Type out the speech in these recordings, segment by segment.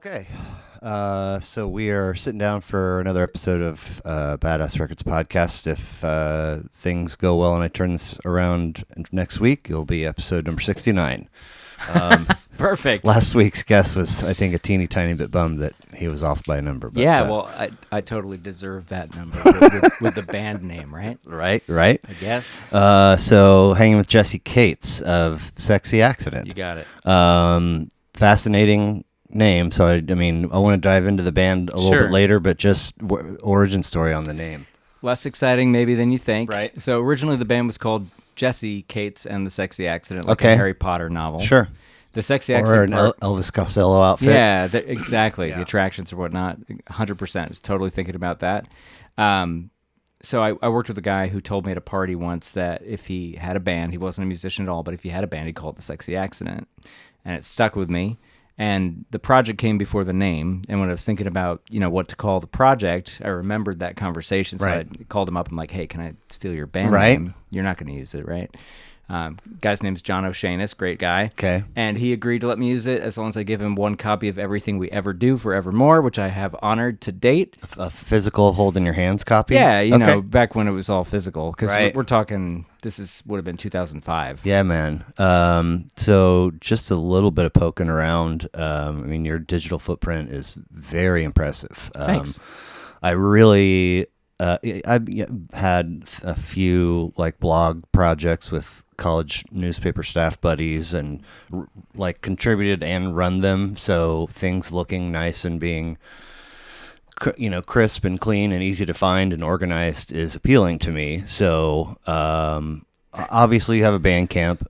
Okay, so we are sitting down for another episode of Badass Records podcast. If things go well and I turn this around next week, it'll be episode number 69. Perfect. Last week's guest was, I think, a teeny tiny bit bummed that he was off by a number. But, yeah, well, I totally deserve that number with the band name, right? Right. I guess. So hanging with Jesse Cates of Sexy Accident. You got it. Fascinating name. So I want to dive into the band a little bit later, but just origin story on the name. Less exciting maybe than you think. Right. So originally the band was called Jesse Cates and the Sexy Accident, like a Harry Potter novel. Sure. The Sexy Accident. Or an Elvis Costello outfit. Yeah, exactly. Yeah. The attractions or whatnot. 100%. I was totally thinking about that. So I worked with a guy who told me at a party once that if he had a band, he wasn't a musician at all, but if he had a band, he'd call it the Sexy Accident. And it stuck with me. And the project came before the name. And when I was thinking about, what to call the project, I remembered that conversation. So I called him up. I'm like, hey, can I steal your band name? You're not going to use it, right? Guy's name's John O'Shanis, great guy. Okay. And he agreed to let me use it as long as I give him one copy of Everything We Ever Do Forevermore, which I have honored to date. A physical hold in your hands copy? Yeah, back when it was all physical. Because we're talking, would have been 2005. Yeah, man. So just a little bit of poking around. Your digital footprint is very impressive. Thanks. I really... I've had a few blog projects with college newspaper staff buddies and contributed and run them. So things looking nice and being, crisp and clean and easy to find and organized is appealing to me. So, obviously you have a Bandcamp,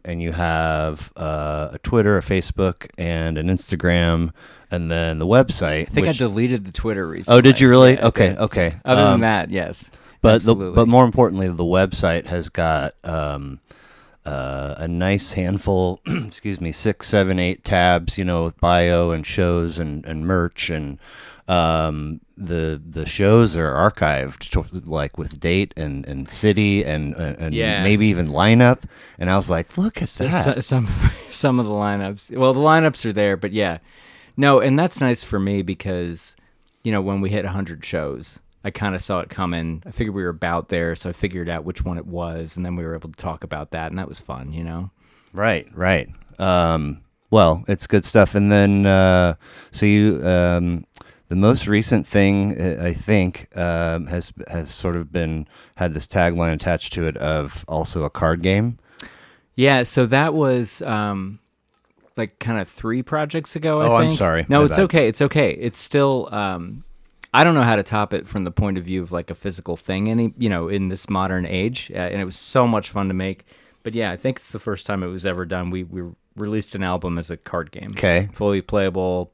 and you have a Twitter, a Facebook, and an Instagram, and then the website. I think I deleted the Twitter recently. Oh, did you really? Yeah, okay. Other than that, yes. But but more importantly, the website has got a nice handful, 6, 7, 8 tabs, with bio and shows and merch, and the shows are archived with date and city and maybe even lineup. And I was like, look at that. Some of the lineups. Well, the lineups are there, but yeah. No, and that's nice for me because, when we hit 100 shows, I kind of saw it coming. I figured we were about there, so I figured out which one it was, and then we were able to talk about that, and that was fun, Right. Well, it's good stuff. And then, so you, the most recent thing, I think, has sort of had this tagline attached to it of also a card game. Yeah, so that was... kind of 3 projects ago, I think. I'm sorry. No, it's okay. It's okay. It's still, I don't know how to top it from the point of view of a physical thing, in this modern age. And it was so much fun to make. But yeah, I think it's the first time it was ever done. We released an album as a card game. Okay. Fully playable,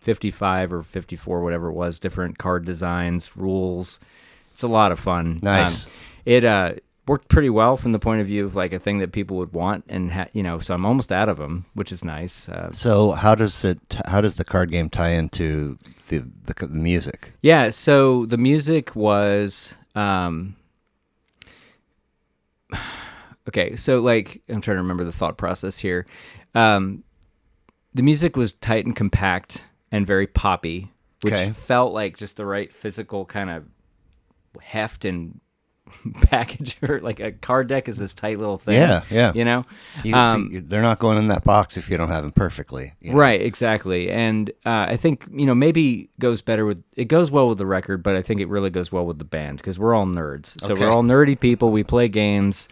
55 or 54, whatever it was, different card designs, rules. It's a lot of fun. Nice. It worked pretty well from the point of view of a thing that people would want, and so I'm almost out of them, which is nice. So how does the card game tie into the music? Yeah, so the music was okay. So I'm trying to remember the thought process here. The music was tight and compact and very poppy, which felt like just the right physical kind of heft and package. Or a card deck is this tight little thing. Yeah. They're not going in that box if you don't have them perfectly. Right, exactly. And I think maybe goes well with the record, but I think it really goes well with the band because we're all nerds. So we're all nerdy people. We play games.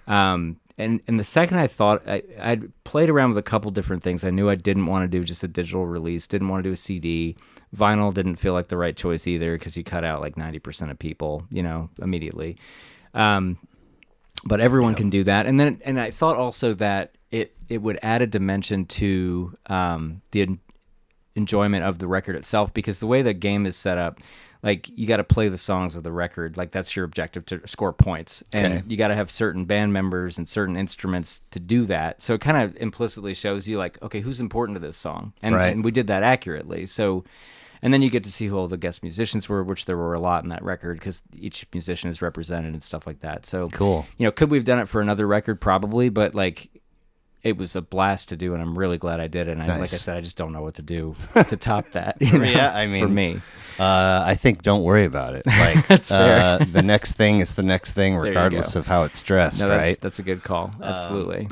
And the second I thought I'd played around with a couple different things. I knew I didn't want to do just a digital release. Didn't want to do a CD. Vinyl didn't feel like the right choice either because you cut out 90% of people, immediately. But everyone can do that. And I thought also that it would add a dimension to the enjoyment of the record itself because the way the game is set up, you got to play the songs of the record. That's your objective to score points. And you got to have certain band members and certain instruments to do that. So it kind of implicitly shows you okay, who's important to this song? And we did that accurately. So... And then you get to see who all the guest musicians were, which there were a lot in that record because each musician is represented and stuff like that. So cool. Could we have done it for another record? Probably, but it was a blast to do, and I'm really glad I did it. And like I Nice. said, I just don't know what to do to top that. You know, Yeah, I mean, for me, I think don't worry about it. Like That's fair. the next thing is the next thing, you regardless go. of how it's dressed, No, right? that's a good call. Absolutely.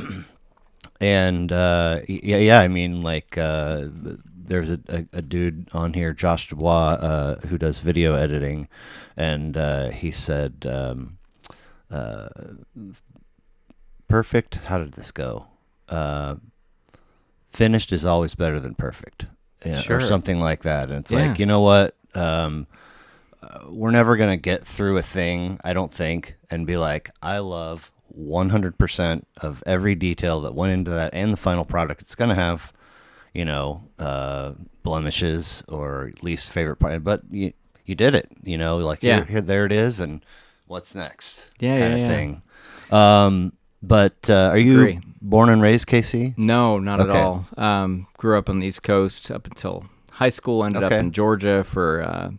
And yeah, I mean, like there's a dude on here, Josh Dubois, who does video editing, and he said, perfect. How did this go? Finished is always better than perfect, Sure. or something like that. And it's Yeah. like, you know what? We're never gonna get through a thing, I don't think, and be like, I love 100% of every detail that went into that and the final product. It's gonna have, blemishes or least favorite part, but you did it. Like Yeah. here, there it is, and what's next? Yeah, kind yeah, of yeah. thing. But are you Agree. born and raised KC? No, not at Okay. all. Grew up on the East Coast up until high school. Ended up Okay. in Georgia for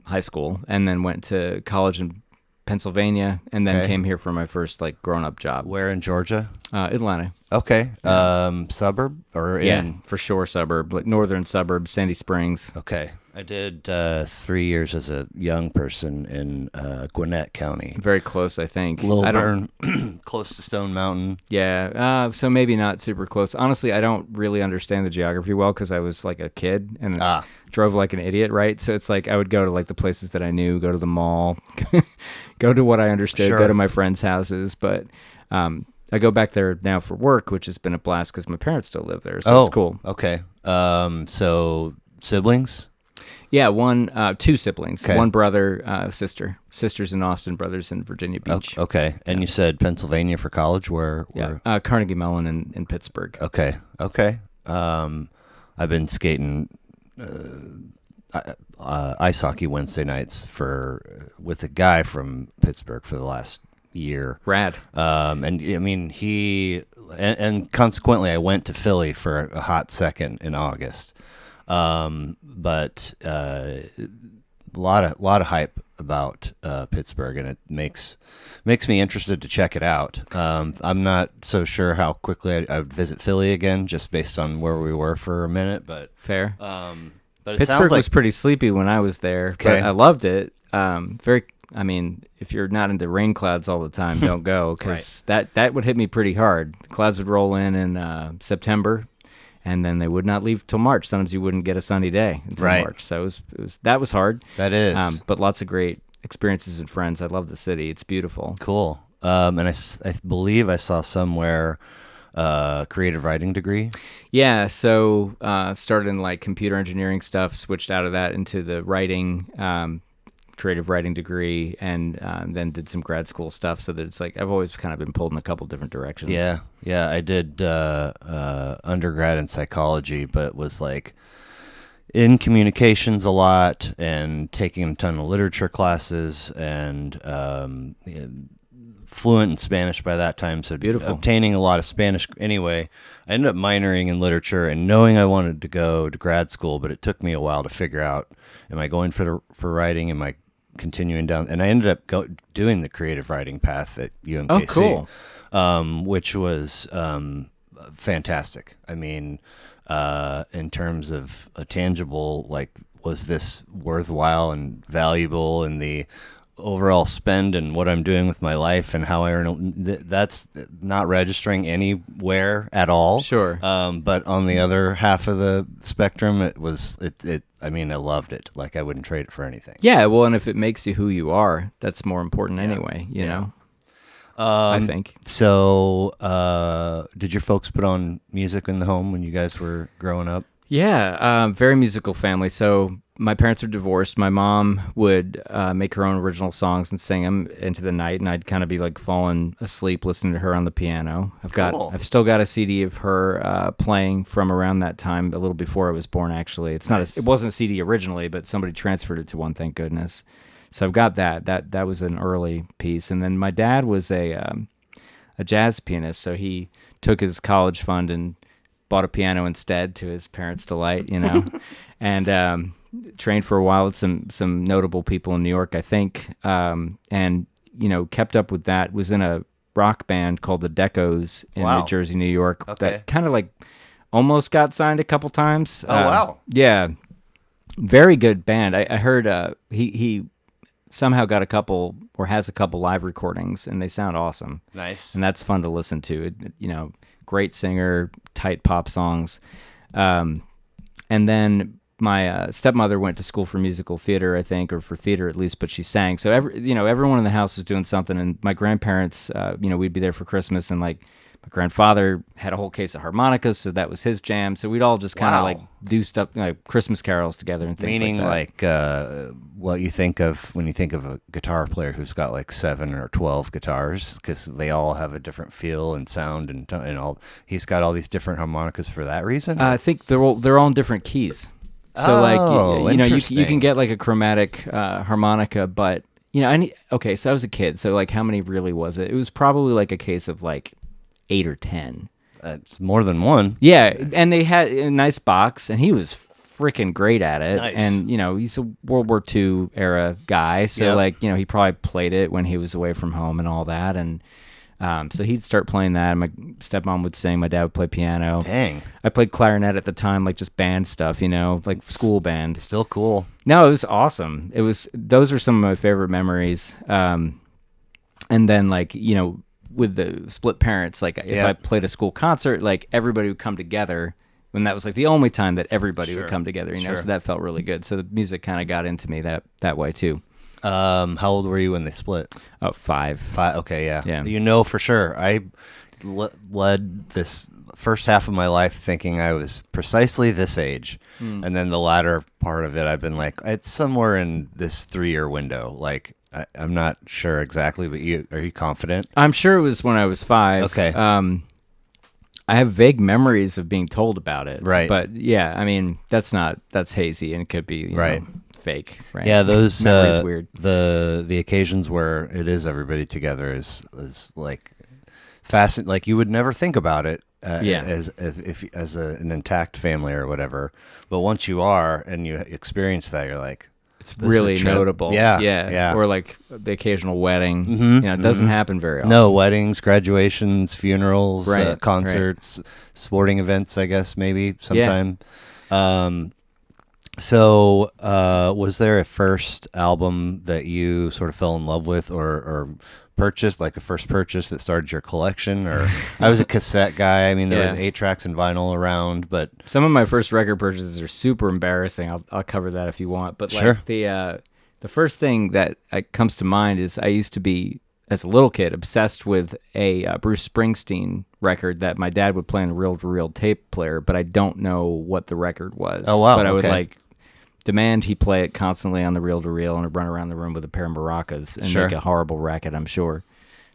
high school, and then went to college in Pennsylvania, and then Okay. came here for my first grown-up job. Where in Georgia? Atlanta. Okay. Suburb or Yeah, in? for sure, suburb, like northern suburb, Sandy Springs. Okay. I did 3 years as a young person in Gwinnett County. Very close, I think. Little I don't, Burn, close to Stone Mountain. Yeah, so maybe not super close. Honestly, I don't really understand the geography well because I was like a kid and drove like an idiot, right? So it's like I would go to like the places that I knew, go to the mall, go to what I understood, Sure. go to my friends' houses. But I go back there now for work, which has been a blast because my parents still live there, so it's cool. Okay. So siblings? Yeah, two siblings, Okay. one brother, sister. Sisters in Austin, brothers in Virginia Beach. Okay. And you said Pennsylvania for college? Where? Yeah, Carnegie Mellon in Pittsburgh. Okay. I've been skating ice hockey Wednesday nights with a guy from Pittsburgh for the last year. Rad. And I mean, and consequently, I went to Philly for a hot second in August. But a lot of hype about Pittsburgh, and it makes me interested to check it out. I'm not so sure how quickly I would visit Philly again, just based on where we were for a minute. But Fair. but it Pittsburgh sounds like was pretty sleepy when I was there, Okay. but I loved it. I mean, if you're not into rain clouds all the time, don't go because that would hit me pretty hard. The clouds would roll in September, and then they would not leave till March. Sometimes you wouldn't get a sunny day until Right. March, so that was hard. that is But lots of great experiences and friends. I love the city; it's beautiful. cool. And I believe I saw somewhere creative writing degree. Yeah, so started in like computer engineering stuff, switched out of that into the writing, creative writing degree, and then did some grad school stuff. So that it's like I've always kind of been pulled in a couple different directions. Yeah. I did undergrad in psychology, but was like in communications a lot and taking a ton of literature classes and fluent in Spanish by that time. So Beautiful. obtaining a lot of Spanish. Anyway, I ended up minoring in literature and knowing I wanted to go to grad school, but it took me a while to figure out, am I going for writing? Am I continuing down? And I ended up doing the creative writing path at UMKC. Oh, cool. Which was fantastic. I mean, in terms of a tangible, like, was this worthwhile and valuable in the overall spend and what I'm doing with my life and how I earn? That's not registering anywhere at all. Sure. But on the other half of the spectrum, it was. I mean, I loved it. Like, I wouldn't trade it for anything. Yeah, well, and if it makes you who you are, that's more important anyway. You know. I think. So, did your folks put on music in the home when you guys were growing up? Yeah, very musical family. So my parents are divorced. My mom would make her own original songs and sing them into the night, and I'd kind of be like falling asleep listening to her on the piano. Cool. I've still got a CD of her playing from around that time, a little before I was born. Actually, it's not. Nice. It wasn't a CD originally, but somebody transferred it to one. Thank goodness. So I've got that. That was an early piece, and then my dad was a jazz pianist, so he took his college fund and bought a piano instead, to his parents' delight, you know, and trained for a while with some notable people in New York, I think, and kept up with that. Was in a rock band called the Decos in Wow. New Jersey, New York. Okay. That kind of like almost got signed a couple times. Oh, wow. Yeah, very good band. I heard he somehow got a couple or has a couple live recordings, and they sound awesome. Nice. And that's fun to listen to. Great singer, tight pop songs. And then my stepmother went to school for musical theater, I think, or for theater at least, but she sang. So everyone in the house was doing something. And my grandparents, we'd be there for Christmas, and like my grandfather had a whole case of harmonicas, so that was his jam. So we'd all just kind of Wow. like do stuff like Christmas carols together and things Meaning like that. what you think of when you think of a guitar player who's got like 7 or 12 guitars, because they all have a different feel and sound and all. He's got all these different harmonicas for that reason. I think they're all in different keys. So Oh, you interesting. can get like a chromatic harmonica, but so I was a kid. So like, how many really was it? It was probably like a case of like 8 or 10. It's more than one. Yeah, and they had a nice box, and he was freaking great at it. Nice. And he's a World War II era guy, so Yep. he probably played it when he was away from home and all that. And so he'd start playing that. And my stepmom would sing. My dad would play piano. Dang, I played clarinet at the time, like just band stuff, like school band. still cool. No, it was awesome. Those are some of my favorite memories. And then with the split parents, like if Yeah. I played a school concert, like everybody would come together, and that was like the only time that everybody would come together, Sure. so that felt really good. So the music kind of got into me that way too. How old were you when they split? Oh, 5. 5. Okay, yeah. Yeah. For sure. I led this first half of my life thinking I was precisely this age, and then the latter part of it, I've been like, it's somewhere in this 3-year window. Like, I'm not sure exactly, but are you confident? I'm sure it was when I was 5. Okay. I have vague memories of being told about it. Right. But yeah, I mean, that's hazy, and it could be you Right. know, fake. Right. Yeah, those memories weird. The occasions where it is everybody together is like fascinating. Like, you would never think about it as an intact family or whatever, but once you are and you experience that, you're like, It's this is a really trip. notable. Yeah. Or like the occasional wedding. Mhm, It doesn't happen very often. No, weddings, graduations, funerals, Right, concerts, sporting events, I guess, maybe sometime. So was there a first album that you sort of fell in love with or purchased, like a first purchase that started your collection? Or I was a cassette guy. I mean, there was 8 tracks and vinyl around, but Some of my first record purchases are super embarrassing. I'll cover that if you want. But Sure. like the first thing that comes to mind is I used to be, as a little kid, obsessed with a Bruce Springsteen record that my dad would play on a reel-to-reel tape player, but I don't know what the record was. Oh, wow, But I would okay. like demand he play it constantly on the reel-to-reel, and I'd run around the room with a pair of maracas and Sure. make a horrible racket, I'm sure.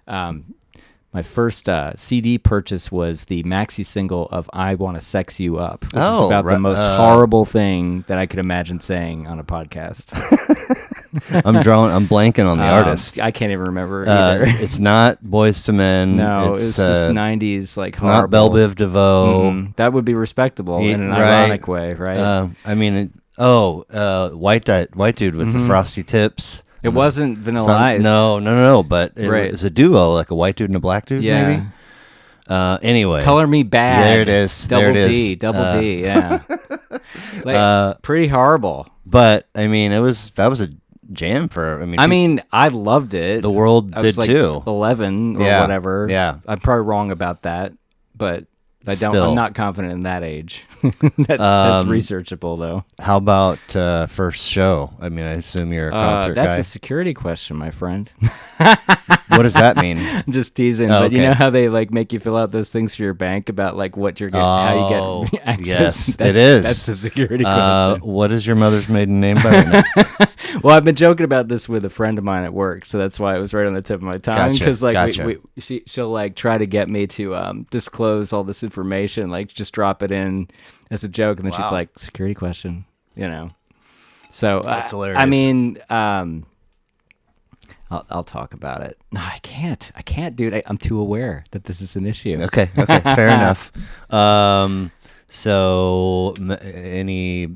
My first CD purchase was the maxi single of "I Want to Sex You Up," which is about the most horrible thing that I could imagine saying on a podcast. I'm blanking on the artist. I can't even remember either. It's not Boys to Men. No, it's it's this '90s like it's not horrible. Belle Biv DeVoe. That would be respectable in an Right. ironic way, right? I mean, white dude with the frosty tips. It wasn't Vanilla Ice. No. But it Right. was a duo, like a white dude and a black dude, Yeah. maybe. Anyway, Color Me Bad. There it is. Double There it D. is. Double D. Yeah. Pretty horrible. But I mean, that was a jam for. I mean, I loved it. the world I did was like too. 11 or Yeah. whatever. Yeah. I'm probably wrong about that, but Still. I'm not confident in that age. That's researchable though. How about first show? I mean, I assume you're a concert That's guy. a security question, my friend. What does that mean? I'm just teasing, Oh, but you okay. know how they like make you fill out those things for your bank about like what you're getting, how you get access. Yes, That's, it is. That's a security question. What is your mother's maiden name, by the way? Well, I've been joking about this with a friend of mine at work, so that's why it was right on the tip of my tongue. Gotcha, Because like gotcha. she'll like try to get me to disclose all this information, like just drop it in as a joke, and then she's Wow. like, "Security question," you know. So That's hilarious. I mean, I'll talk about it. No, I can't, dude. I'm too aware that this is an issue. Okay, fair enough. So any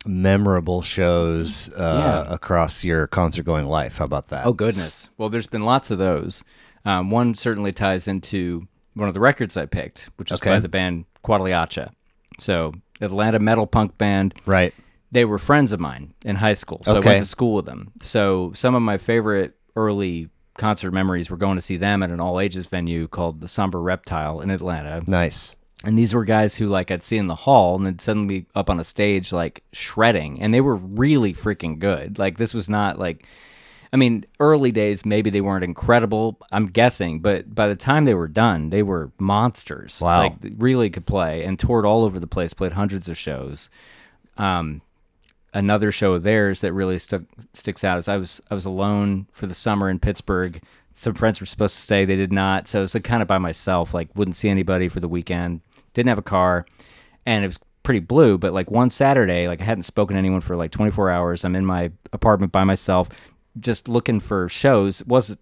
memorable shows across your concert going life? How about that? Oh goodness. Well, there's been lots of those. One certainly ties into one of the records I picked, which is Okay. by the band Quadiliacha. So Atlanta metal punk band. Right. They were friends of mine in high school, so I Okay. went to school with them. So some of my favorite early concert memories were going to see them at an all-ages venue called the Somber Reptile in Atlanta. Nice. And these were guys who, like, I'd see in the hall and then suddenly up on a stage, like, shredding. And they were really freaking good. Like, this was not, like... I mean, early days, maybe they weren't incredible, I'm guessing. But by the time they were done, they were monsters. Wow. Like, really could play and toured all over the place, played hundreds of shows. Another show of theirs that really sticks out is I was alone for the summer in Pittsburgh. Some friends were supposed to stay, they did not, so it was like kind of by myself. Like wouldn't see anybody for the weekend. Didn't have a car, and it was pretty blue. But like one Saturday, like I hadn't spoken to anyone for like 24 hours. I'm in my apartment by myself, just looking for shows.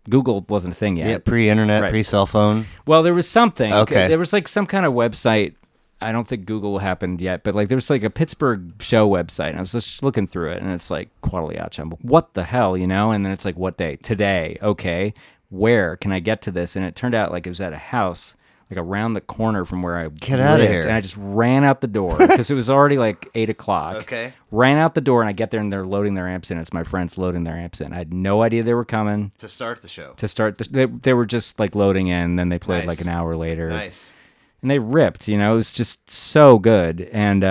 Google wasn't a thing yet. Yeah, pre-internet, Right. pre-cell phone. Well, there was something. Okay. There was like some kind of website. I don't think Google happened yet, but like there was like a Pittsburgh show website, and I was just looking through it, and it's like Quadiliacha. I'm like, what the hell, you know? And then it's like, what day? Today. Okay. Where can I get to this? And it turned out like it was at a house like around the corner from where I Get outta lived, here. and I just ran out the door because it was already like 8:00. Okay. Ran out the door, and I get there, and they're loading their amps in. It's my friends loading their amps in. I had no idea they were coming To start the show. to start. They were just like loading in, then they played Nice. like an hour later. Nice. And they ripped, you know, it was just so good. And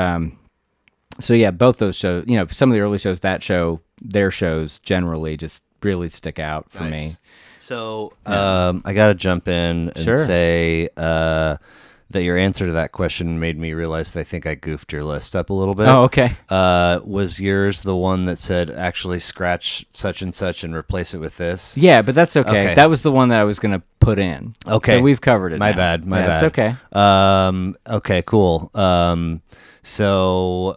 so, yeah, both those shows, you know, some of the early shows, that show, their shows generally just really stick out for me. So I got to jump in and Sure. say that your answer to that question made me realize that I think I goofed your list up a little bit. Oh, okay. Was yours the one that said actually scratch such and such and replace it with this? Yeah, but that's okay. Okay. That was the one that I was going to put in. Okay. So we've covered it. My now. bad. My Yeah, bad. It's okay. Okay, cool. So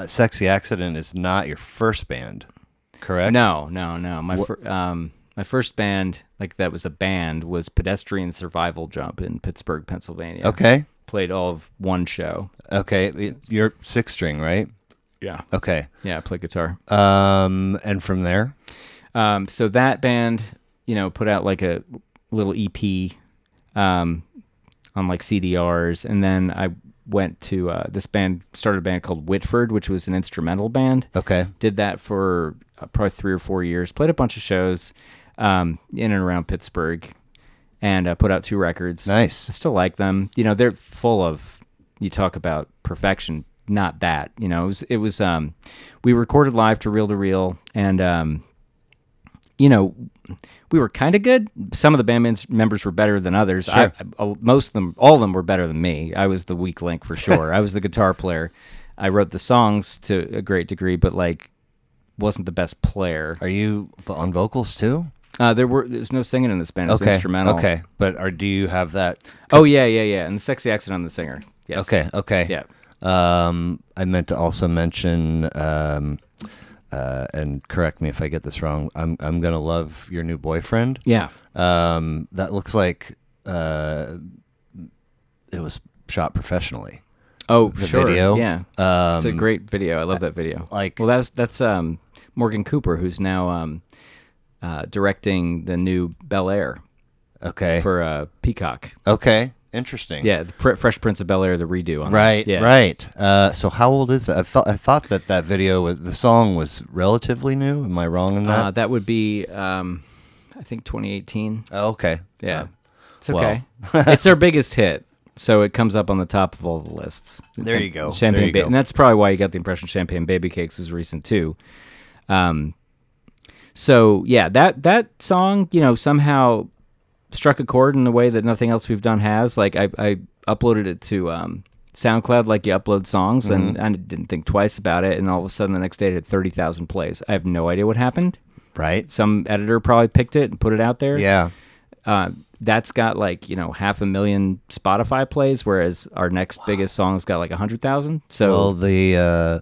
Sexy Accident is not your first band, correct? No. My first band, like that was a band, was Pedestrian Survival Jump in Pittsburgh, Pennsylvania. Okay. Played all of one show. Okay. You're 6-string, right? Yeah. Okay. Yeah, I play guitar. And from there? So that band, you know, put out like a little EP on like CDRs, and then I went to started a band called Whitford, which was an instrumental band. Okay. Did that for probably 3 or 4 years. Played a bunch of shows in and around Pittsburgh, and put out 2 records. I Nice. still like them. You know, they're full of, you talk about perfection. Not that, you know, it was we recorded live to reel, and you know, we were kind of good. Some of the band members were better than others. Sure. Most of them, all of them were better than me. I was the weak link for sure. I was the guitar player. I wrote the songs to a great degree, but like wasn't the best player. Are you on vocals too? There's no singing in this band. It was instrumental. Okay. But do you have that? Oh yeah. And the Sexy Accident on the singer. Yes. Okay. Yeah. I meant to also mention, and correct me if I get this wrong. I'm gonna love your new boyfriend. Yeah. That looks like it was shot professionally. Oh, The sure. video? Yeah. It's a great video. I love that video. Well, that's Morgan Cooper, who's now directing the new Bel Air Okay. for Peacock. Okay. Interesting. Yeah, the Fresh Prince of Bel Air, the redo on Right. that. Yeah. Right. So how old is that? I thought that video the song was relatively new. Am I wrong in that? That would be, I think 2018. Oh, okay. Yeah. It's well. okay. It's our biggest hit, so it comes up on the top of all the lists. There you go. Champagne There you go. and that's probably why you got the impression Champagne Baby Cakes was recent too. So yeah, that song, you know, somehow struck a chord in a way that nothing else we've done has. Like I uploaded it to SoundCloud like you upload songs, and I didn't think twice about it, and all of a sudden the next day it had 30,000 plays. I have no idea what happened. Right. Some editor probably picked it and put it out there. Yeah. That's got like, you know, 500,000 Spotify plays, whereas our next biggest song's got like 100,000. So Well, the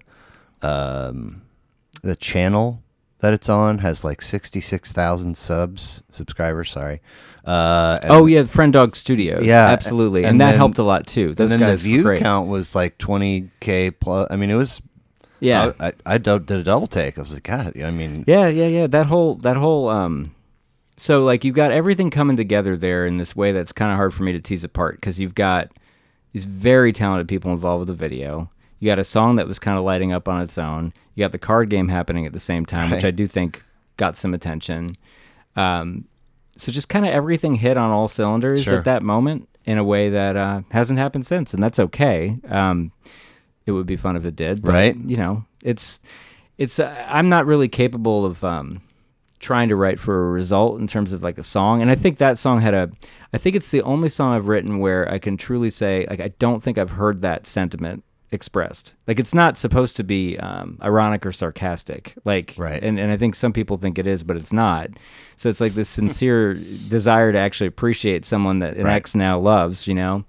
channel that it's on has like 66,000 subscribers. Sorry. yeah, Friend Dog Studios. Yeah, absolutely, and and that then- helped a lot too. Those and then the guys were view great. count was like 20K plus. I mean, it was. Yeah, I did a double take. I was like, God. I mean, yeah. That whole So like you've got everything coming together there in this way that's kind of hard for me to tease apart because you've got these very talented people involved with the video. You got a song that was kind of lighting up on its own. You got the card game happening at the same time, which I do think got some attention. So just kind of everything hit on all cylinders at that moment in a way that hasn't happened since, and that's okay. It would be fun if it did, but, right? You know, it's. I'm not really capable of trying to write for a result in terms of like a song, and I think that song I think it's the only song I've written where I can truly say like I don't think I've heard that sentiment expressed. Like it's not supposed to be ironic or sarcastic, like right. And I think some people think it is, but it's not. So it's like this sincere desire to actually appreciate someone that an ex now loves, you know.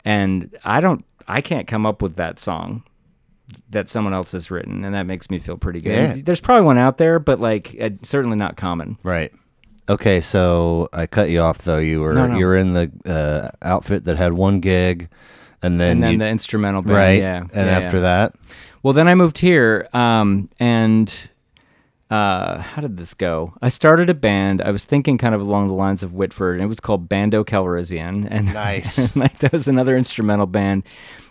And I can't come up with that song that someone else has written, and that makes me feel pretty good. Yeah. There's probably one out there, but like certainly not common. Right. Okay, so I cut you off though. You were in the outfit that had one gig, and then the instrumental band, right? Yeah. And after that, well, then I moved here, and how did this go? I started a band. I was thinking kind of along the lines of Whitford, and it was called Bando Calrissian, and nice. like that was another instrumental band.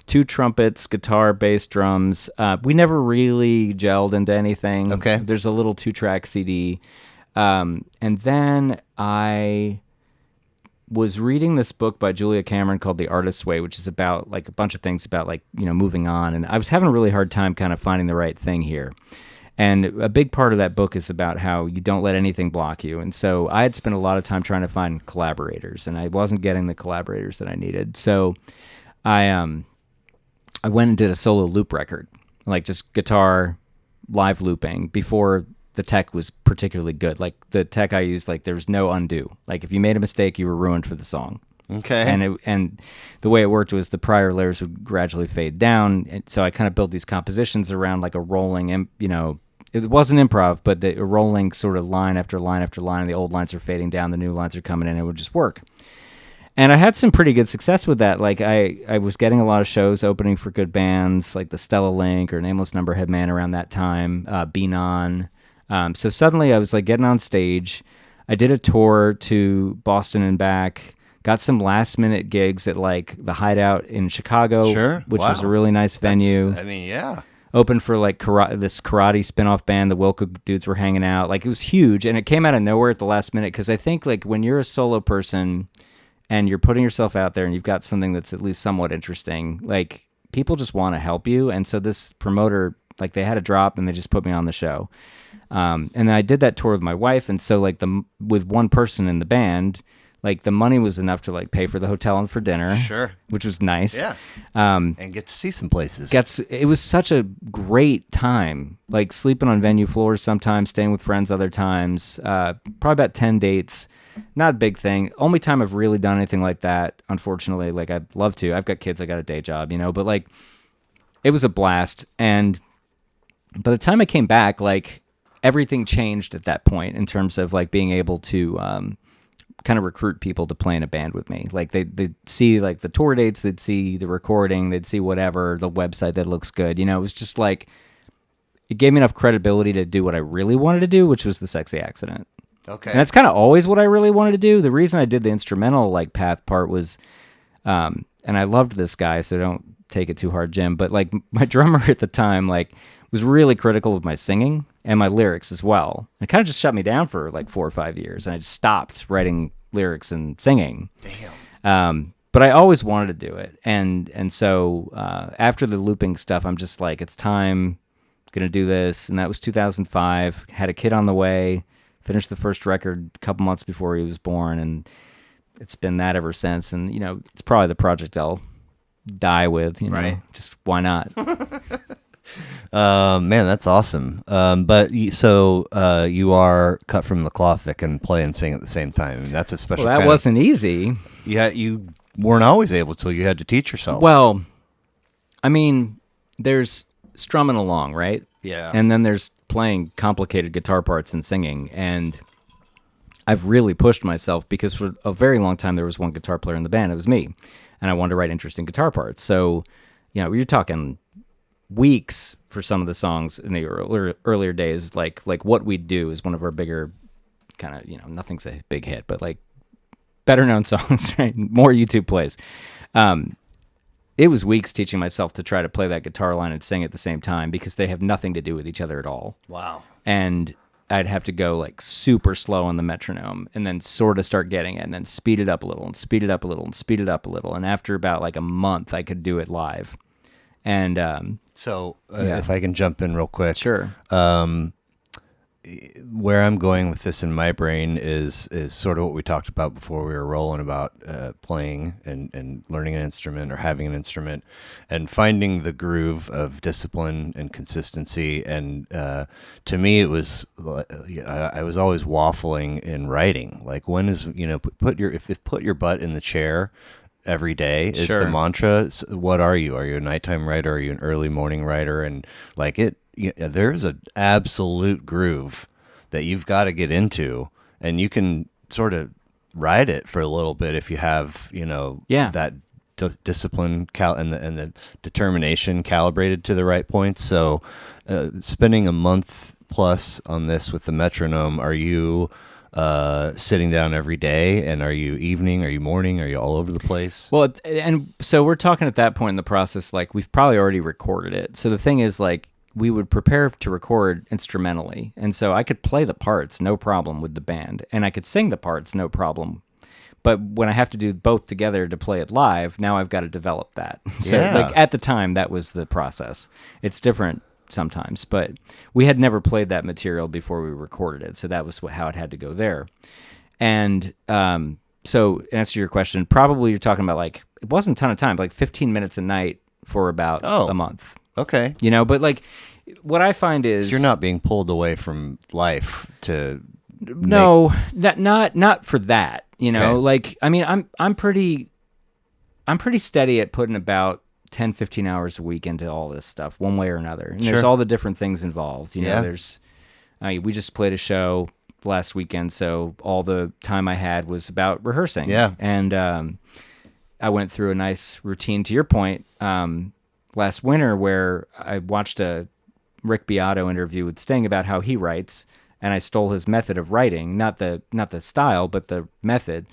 2 trumpets, guitar, bass, drums. We never really gelled into anything. Okay. There's a little 2-track CD. And then I was reading this book by Julia Cameron called The Artist's Way, which is about like a bunch of things about like, you know, moving on. And I was having a really hard time kind of finding the right thing here. And a big part of that book is about how you don't let anything block you. And so I had spent a lot of time trying to find collaborators, and I wasn't getting the collaborators that I needed. So I went and did a solo loop record, like just guitar live looping before the tech was particularly good. Like the tech I used, like there was no undo. Like if you made a mistake, you were ruined for the song. Okay. And the way it worked was the prior layers would gradually fade down. And so I kind of built these compositions around like a rolling, you know, it wasn't improv, but a rolling sort of line after line after line. And the old lines are fading down, the new lines are coming in, it would just work. And I had some pretty good success with that. Like I was getting a lot of shows opening for good bands, like the Stella Link or Nameless Numberhead Man around that time, Beanon. So suddenly I was like getting on stage. I did a tour to Boston and back, got some last minute gigs at like the Hideout in Chicago, which was a really nice venue. Yeah. Opened for like this karate spin-off band. The Wilco dudes were hanging out. Like it was huge, and it came out of nowhere at the last minute because I think like when you're a solo person and you're putting yourself out there and you've got something that's at least somewhat interesting, like people just want to help you. And so this promoter, like they had a drop and they just put me on the show. And then I did that tour with my wife. And so like with one person in the band, like the money was enough to like pay for the hotel and for dinner. Sure. Which was nice. Yeah. And get to see some places. It was such a great time, like sleeping on venue floors sometimes, staying with friends other times, probably about 10 dates. Not a big thing. Only time I've really done anything like that, unfortunately. Like I'd love to. I've got kids. I got a day job, you know. But like, it was a blast. And by the time I came back, like everything changed at that point in terms of like being able to kind of recruit people to play in a band with me. Like they'd see like the tour dates, they'd see the recording, they'd see whatever, the website that looks good. You know, it was just like it gave me enough credibility to do what I really wanted to do, which was the Sexy Accident. Okay. And that's kind of always what I really wanted to do. The reason I did the instrumental like path part was, and I loved this guy, so don't take it too hard, Jim, but like my drummer at the time, like was really critical of my singing and my lyrics as well. It kind of just shut me down for like 4 or 5 years, and I just stopped writing lyrics and singing. Damn. But I always wanted to do it. And so after the looping stuff, I'm just like, it's time, gonna do this. And that was 2005, had a kid on the way, finished the first record a couple months before he was born, and it's been that ever since. And, you know, it's probably the project I'll die with, you know, right. Just why not? Man, that's awesome. But you are cut from the cloth that can play and sing at the same time. I mean, that's a special. Well, that wasn't easy. You weren't always able to. You had to teach yourself. Well, I mean, there's strumming along, right? Yeah. And then there's playing complicated guitar parts and singing. And I've really pushed myself because for a very long time there was one guitar player in the band. It was me. And I wanted to write interesting guitar parts. So, you know, you're talking weeks for some of the songs in the earlier days. Like What We'd Do is one of our bigger kind of, nothing's a big hit, but like better known songs, right? More YouTube plays. It was weeks teaching myself to try to play that guitar line and sing at the same time because they have nothing to do with each other at all. Wow. And I'd have to go like super slow on the metronome and then sort of start getting it and then speed it up a little and speed it up a little and speed it up a little. And after about like a month, I could do it live. And if I can jump in real quick. Sure. Where I'm going with this in my brain is sort of what we talked about before we were rolling about playing and learning an instrument or having an instrument and finding the groove of discipline and consistency. And to me, it was I was always waffling in writing. Like, when is put your butt in the chair every day is Sure. the mantra. What are you? Are you a nighttime writer? Are you an early morning writer? And like there's an absolute groove that you've got to get into, and you can sort of ride it for a little bit if you have, that discipline and the determination calibrated to the right points. So, spending a month plus on this with the metronome, are you sitting down every day, and are you evening? Are you morning? Are you all over the place? Well, and so we're talking at that point in the process, like we've probably already recorded it. So the thing is, like, we would prepare to record instrumentally. And so I could play the parts, no problem, with the band. And I could sing the parts, no problem. But when I have to do both together to play it live, now I've got to develop that. So like at the time, that was the process. It's different sometimes, but we had never played that material before we recorded it. So that was how it had to go there. And so to answer your question, probably you're talking about like, it wasn't a ton of time, like 15 minutes a night for about a month. Okay. But like what I find is you're not being pulled away from life to not for that, Okay. like, I mean, I'm pretty steady at putting about 10, 15 hours a week into all this stuff one way or another. And there's all the different things involved, we just played a show last weekend, so all the time I had was about rehearsing. Yeah. And I went through a nice routine, to your point, last winter, where I watched a Rick Beato interview with Sting about how he writes, and I stole his method of writing, not the style, but the method.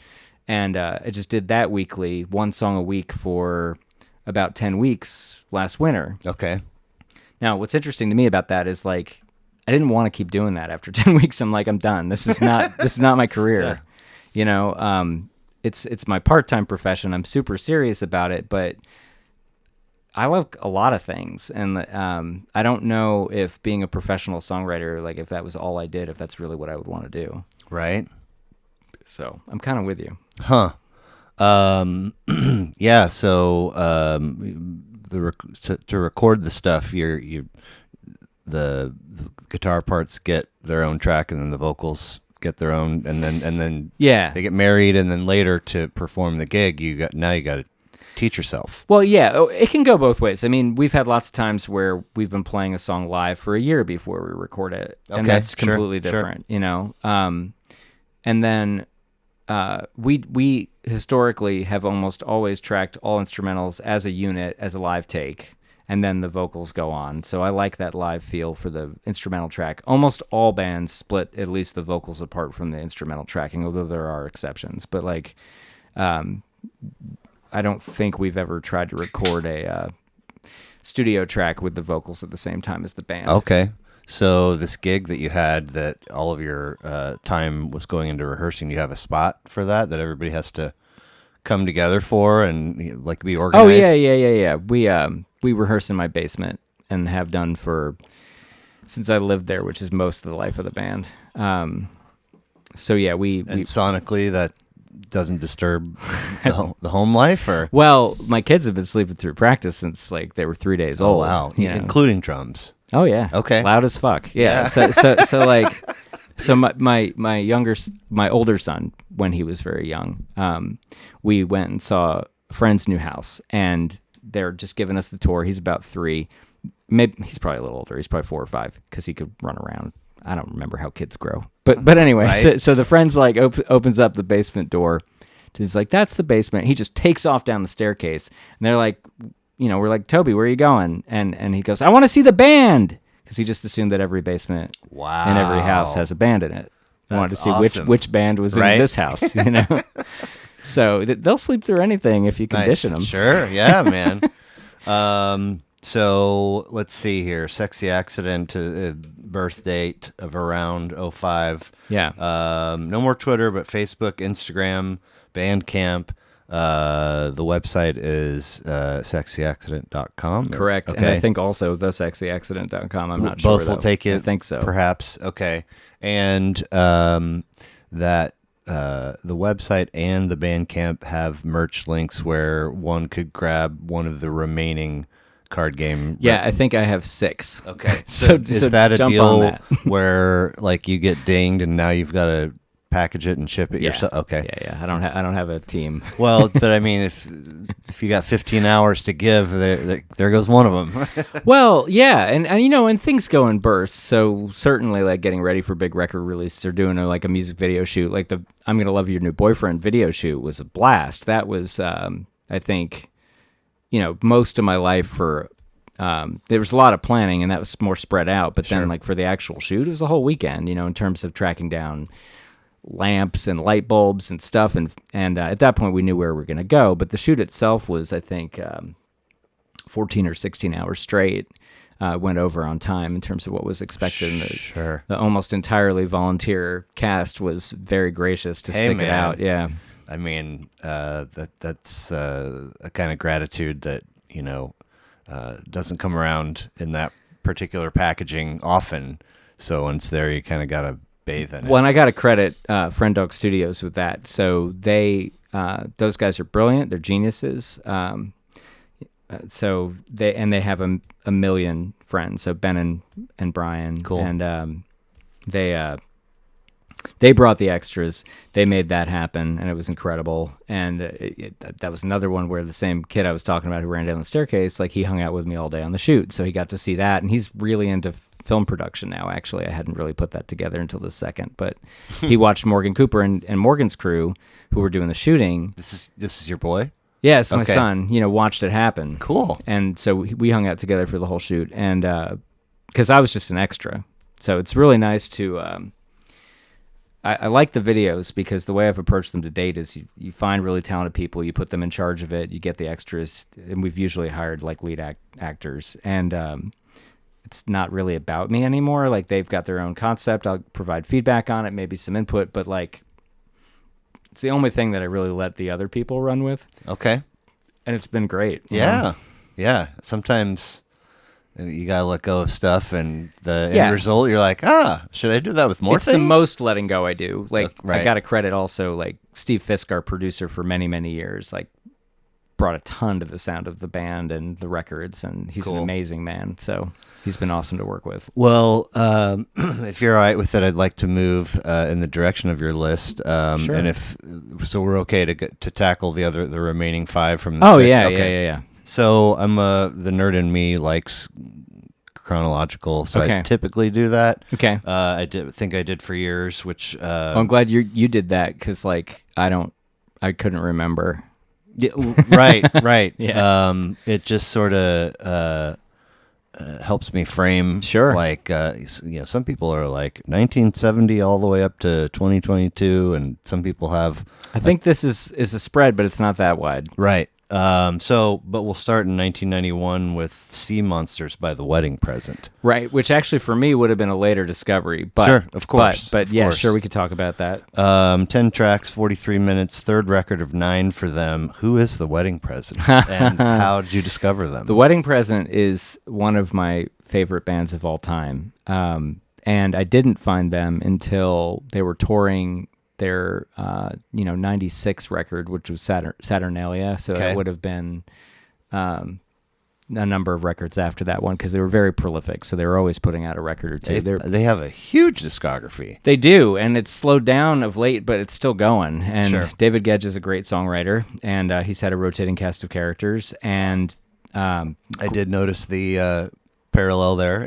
And I just did that weekly, one song a week for about 10 weeks last winter. Okay. Now, what's interesting to me about that is, like, I didn't want to keep doing that after 10 weeks. I'm like, I'm done. This is not my career. Yeah. It's my part-time profession. I'm super serious about it, but I love a lot of things, and I don't know if being a professional songwriter, like, if that was all I did, if that's really what I would want to do. Right. So I'm kind of with you. Huh. Yeah. So to record the stuff, the guitar parts get their own track, and then the vocals get their own, and then they get married, and then later to perform the gig, you got to teach yourself. Well, yeah, it can go both ways. I mean, we've had lots of times where we've been playing a song live for a year before we record it, and that's completely different, And then we historically have almost always tracked all instrumentals as a unit, as a live take, and then the vocals go on. So I like that live feel for the instrumental track. Almost all bands split at least the vocals apart from the instrumental tracking, although there are exceptions. But like, I don't think we've ever tried to record a studio track with the vocals at the same time as the band. Okay. So this gig that you had, that all of your time was going into rehearsing, you have a spot for that everybody has to come together for and like be organized? Oh, yeah. We rehearse in my basement and have done since I lived there, which is most of the life of the band. So yeah, we sonically that doesn't disturb the home life, or? Well, my kids have been sleeping through practice since like they were 3 days old. Wow. Including drums. Oh yeah. Okay. Loud as fuck. Yeah. So my older son, when he was very young, we went and saw a friend's new house, and they're just giving us the tour. He's about 3. Maybe he's probably a little older. He's probably 4 or 5 because he could run around. I don't remember how kids grow, but anyway, right? so the friend's like opens up the basement door. He's like, "That's the basement." He just takes off down the staircase, and they're like, we're like, "Toby, where are you going?" And he goes, "I want to see the band," because he just assumed that every basement in every house has a band in it. wanted to That's see awesome. which band was Right? in this house, you know. So they'll sleep through anything if you condition them. Sure. Yeah, man. So let's see here. Sexy Accident, birth date of around '05. Yeah. No more Twitter, but Facebook, Instagram, Bandcamp. The website is sexyaccident.com. Correct. Okay. And I think also thesexyaccident.com. I'm not sure. Both will though. take it. I think so. Perhaps. Okay. And that the website and the Bandcamp have merch links where one could grab one of the remaining card game. Yeah, I think I have 6. Okay. So is that a jump on deal that. where like you get dinged and now you've got to package it and ship it Yeah. yourself? Okay. Yeah. I don't have a team. Well, but I mean, if you got 15 hours to give, there goes one of them. Well, yeah, and and things go in bursts. So certainly, like getting ready for big record releases or doing a music video shoot, like the "I'm Gonna Love Your New Boyfriend" video shoot was a blast. That was, I think, most of my life for. There was a lot of planning, and that was more spread out. But then, like for the actual shoot, it was a whole weekend. In terms of tracking down lamps and light bulbs and stuff, and at that point we knew where we were going to go. But the shoot itself was, I think, 14 or 16 hours straight. Went over on time in terms of what was expected. Sure. The almost entirely volunteer cast was very gracious to stick it out. Yeah. I mean, that's a kind of gratitude that doesn't come around in that particular packaging often. So once there, you kind of got to bathe in it. Well, and I got to credit Friend Dog Studios with that. So those guys are brilliant. They're geniuses. So they have a million friends. So Ben and Brian. Cool. And they brought the extras. They made that happen, and it was incredible. And that was another one where the same kid I was talking about who ran down the staircase, like he hung out with me all day on the shoot. So he got to see that, and he's really into film production now. Actually, I hadn't really put that together until the second, but he watched Morgan Cooper and Morgan's crew who were doing the shooting. This is your boy? Yeah, it's my Okay. son, watched it happen. Cool. And so we hung out together for the whole shoot. And because I was just an extra. So it's really nice to... I like the videos because the way I've approached them to date is you find really talented people, you put them in charge of it, you get the extras, and we've usually hired like lead actors. And it's not really about me anymore. Like they've got their own concept. I'll provide feedback on it, maybe some input, but like... It's the only thing that I really let the other people run with. Okay. And it's been great. Yeah. Yeah. Sometimes you got to let go of stuff, and the end result, you're like, should I do that with more it's things? the most letting go I do. Like, right. I got to credit also, like, Steve Fisk, our producer for many, many years, like, brought a ton to the sound of the band and the records, and he's an amazing man. So he's been awesome to work with. Well, if you're all right with it, I'd like to move in the direction of your list. Sure. And so we're okay to tackle the remaining 5 from the Oh, 6? yeah, Okay. yeah. So the nerd in me likes chronological, so I typically do that. Okay. I think I did for years, which... I'm glad you did that, because, like, I couldn't remember. Yeah, right. Yeah. It just sort of helps me frame. Sure. Like, some people are like 1970 all the way up to 2022, and some people have. I think this is a spread, but it's not that wide. Right. But we'll start in 1991 with Seamonsters by The Wedding Present. Right, which actually for me would have been a later discovery. But, sure, of course. But of yeah, course. sure, we could talk about that. 10 tracks, 43 minutes, third record of 9 for them. Who is The Wedding Present, and how did you discover them? The Wedding Present is one of my favorite bands of all time, and I didn't find them until they were touring their 96 record, which was Saturnalia. So that would have been a number of records after that one, because they were very prolific. So they were always putting out a record or two. They have a huge discography. They do, and it's slowed down of late, but it's still going. And Sure. David Gedge is a great songwriter, and he's had a rotating cast of characters. And I did notice the parallel there,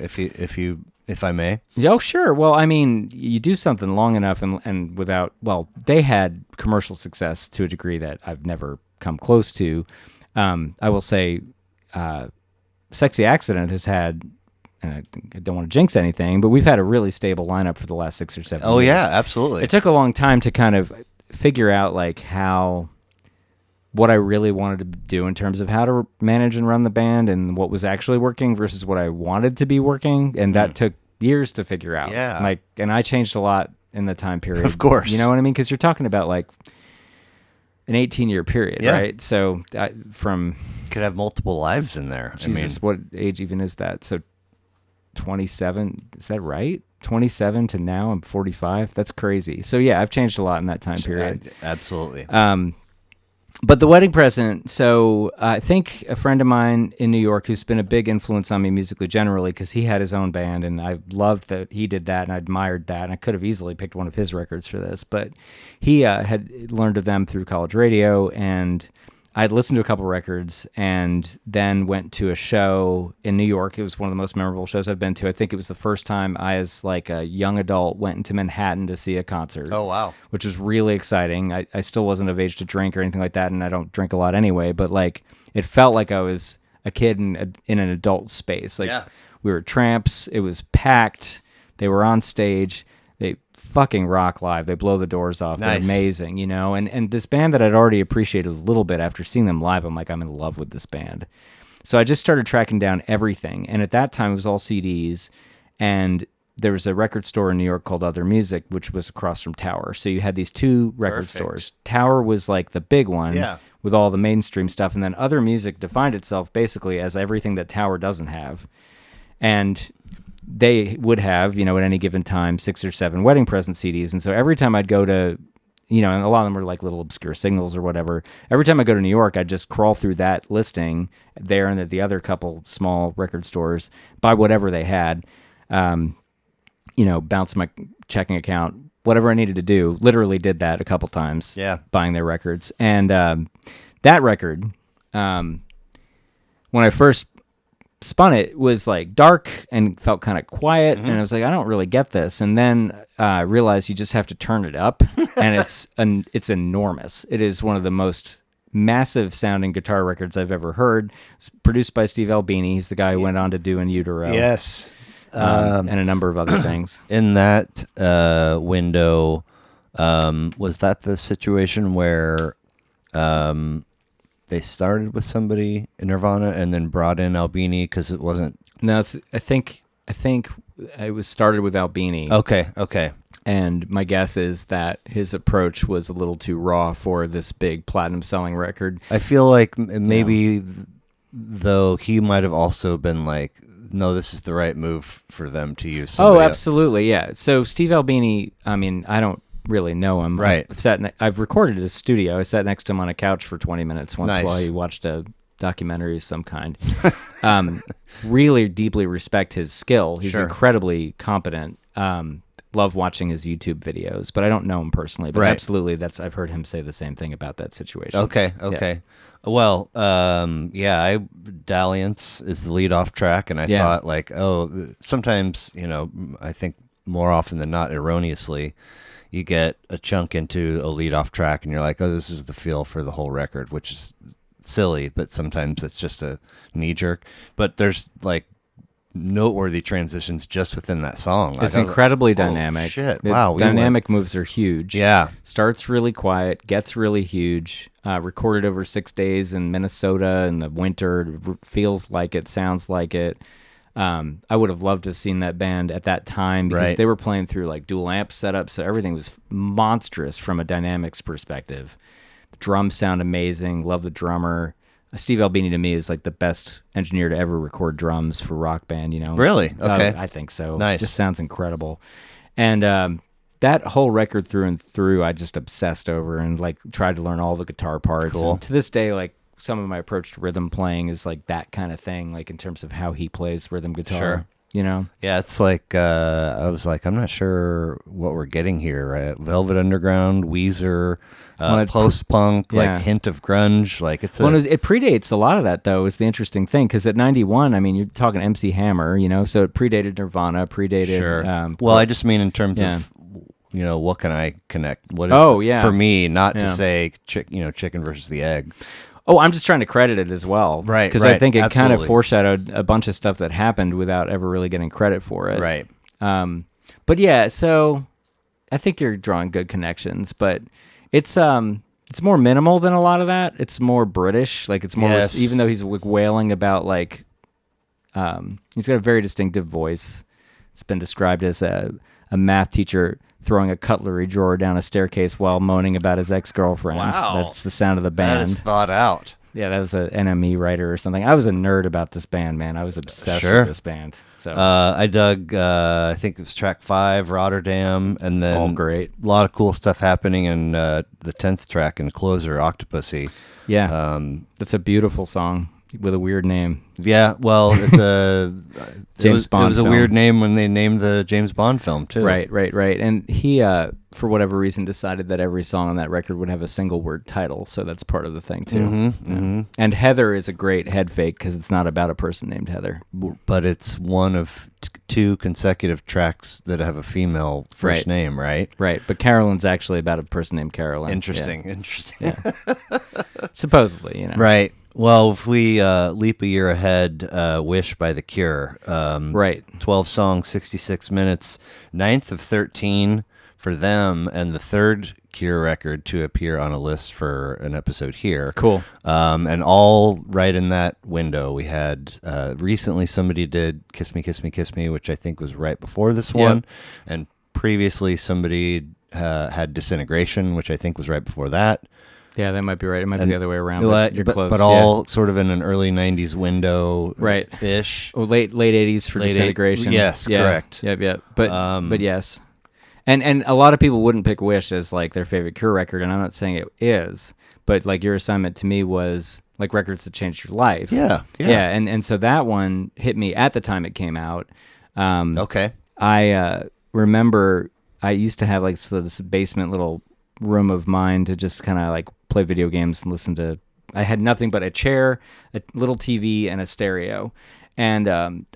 if I may. oh, sure. Well, I mean, you do something long enough and without, well, they had commercial success to a degree that I've never come close to. I will say Sexy Accident has had and I don't want to jinx anything, but we've had a really stable lineup for the last 6 or 7 years. Oh yeah, absolutely. It took a long time to kind of figure out like what I really wanted to do in terms of how to manage and run the band and what was actually working versus what I wanted to be working. And that took years to figure out. Yeah. Like, and I changed a lot in the time period. Of course. You know what I mean? Because you're talking about like an 18-year period, right? So from... Could have multiple lives in there. Jesus, what age even is that? So 27, is that right? 27 to now I'm 45. That's crazy. So yeah, I've changed a lot in that time period. Absolutely. But the wedding present, so I think a friend of mine in New York who's been a big influence on me musically generally because he had his own band and I loved that he did that and I admired that and I could have easily picked one of his records for this, but he had learned of them through college radio and I'd listened to a couple records and then went to a show in New York. It was one of the most memorable shows I've been to. I think it was the first time I, as like a young adult, went into Manhattan to see a concert. Oh, wow. Which was really exciting. I still wasn't of age to drink or anything like that, and I don't drink a lot anyway, but like it felt like I was a kid in an adult space. Like we were tramps. It was packed. They were on stage. They fucking rock live. They blow the doors off. Nice. They're amazing, you know? And this band that I'd already appreciated a little bit after seeing them live, I'm like, I'm in love with this band. So I just started tracking down everything. And at that time, it was all CDs. And there was a record store in New York called Other Music, which was across from Tower. So you had these two record stores. Tower was like the big one with all the mainstream stuff. And then Other Music defined itself basically as everything that Tower doesn't have. And they would have, you know, at any given time, 6 or 7 wedding present CDs. And so every time I'd go to, you know, and a lot of them were like little obscure singles or whatever. Every time I go to New York, I'd just crawl through that listing there and at the other couple small record stores, buy whatever they had, you know, bounce my checking account, whatever I needed to do. Literally did that a couple times, buying their records. And that record, when I first spun it was like dark and felt kind of quiet and I was like, I don't really get this, and then realized you just have to turn it up and it's enormous. It is one of the most massive sounding guitar records I've ever heard. It's produced by Steve Albini. He's the guy who went on to do In Utero and a number of other things. In that window, was that the situation where they started with somebody in Nirvana and then brought in Albini because it wasn't... No, I think it was started with Albini. Okay. And my guess is that his approach was a little too raw for this big platinum selling record. I feel like maybe though he might have also been like, no, this is the right move for them to use. Oh, absolutely, yeah. So Steve Albini, I mean, I don't really know him. Right. I've recorded at his studio. I sat next to him on a couch for 20 minutes once while he watched a documentary of some kind. Really deeply respect his skill. He's incredibly competent. Love watching his YouTube videos, but I don't know him personally. But absolutely, I've heard him say the same thing about that situation. Okay. Yeah. Well, Dalliance is the lead off track, and I thought like, sometimes, you know, I think more often than not, erroneously, you get a chunk into a lead-off track, and you're like, oh, this is the feel for the whole record, which is silly, but sometimes it's just a knee-jerk. But there's, like, noteworthy transitions just within that song. It's incredibly dynamic. Shit, wow. Dynamic moves are huge. Yeah. Starts really quiet, gets really huge, recorded over 6 days in Minnesota in the winter, feels like it, sounds like it. I would have loved to have seen that band at that time because they were playing through like dual amp setups, so everything was monstrous from a dynamics perspective. The drums sound amazing. Love the drummer. Steve Albini to me is like the best engineer to ever record drums for rock band. You know, really? Okay, I think so. Nice. Just sounds incredible, and that whole record through and through, I just obsessed over and like tried to learn all the guitar parts. Cool. And to this day, like, some of my approach to rhythm playing is like that kind of thing, like in terms of how he plays rhythm guitar, you know? Yeah, it's like, I was like, I'm not sure what we're getting here, right? Velvet Underground, Weezer, post-punk, like hint of grunge, like it predates a lot of that, though, is the interesting thing, because at 91, I mean, you're talking MC Hammer, you know, so it predated Nirvana, predated... well, I just mean in terms of, you know, what can I connect? What is for me, not to say, chicken versus the egg. Oh, I'm just trying to credit it as well. Right, Because I right, think it kind of absolutely. foreshadowed a bunch of stuff that happened without ever really getting credit for it. Right. But yeah, so I think you're drawing good connections, but it's more minimal than a lot of that. It's more British, like it's more Yes. even though he's like wailing about like he's got a very distinctive voice. It's been described as a math teacher throwing a cutlery drawer down a staircase while moaning about his ex-girlfriend. Wow. That's the sound of the That is band. thought out. Yeah, that was an NME writer or something. I was a nerd about this band, man. I was obsessed Sure. with this band. So I dug, I think it was track 5, Rotterdam, and then all great. a lot of cool stuff happening in the 10th track and closer, Octopussy. Yeah, that's a beautiful song with a weird name. Yeah, well, it's James Bond It was a film. weird name when they named the James Bond film too. Right. And he, for whatever reason, decided that every song on that record would have a single word title. So that's part of the thing too. Yeah. And Heather is a great head fake because it's not about a person named Heather. But it's one of 2 consecutive tracks that have a female first Right. name, right? Right. But Carolyn's actually about a person named Carolyn. Interesting. Yeah. Supposedly, you know. Right. Well, if we leap a year ahead, Wish by The Cure. Right. 12 songs, 66 minutes, 9th of 13 for them, and the 3rd Cure record to appear on a list for an episode here. Cool. And all right in that window. We had recently somebody did Kiss Me, Kiss Me, Kiss Me, which I think was right before this one. And previously somebody had Disintegration, which I think was right before that. Yeah, that might be right. It might be the other way around. But, But you're close. but all sort of in an early 90s window Right. ish. Oh, late 80s for Disintegration. Yes, Yeah. correct. Yep. But yes. And a lot of people wouldn't pick Wish as like their favorite Cure record, and I'm not saying it is, but like your assignment to me was like records that changed your life. Yeah. And so that one hit me at the time it came out. Okay. I remember I used to have like this basement little room of mine to just kind of like play video games and listen to. I had nothing but a chair, a little TV, and a stereo. And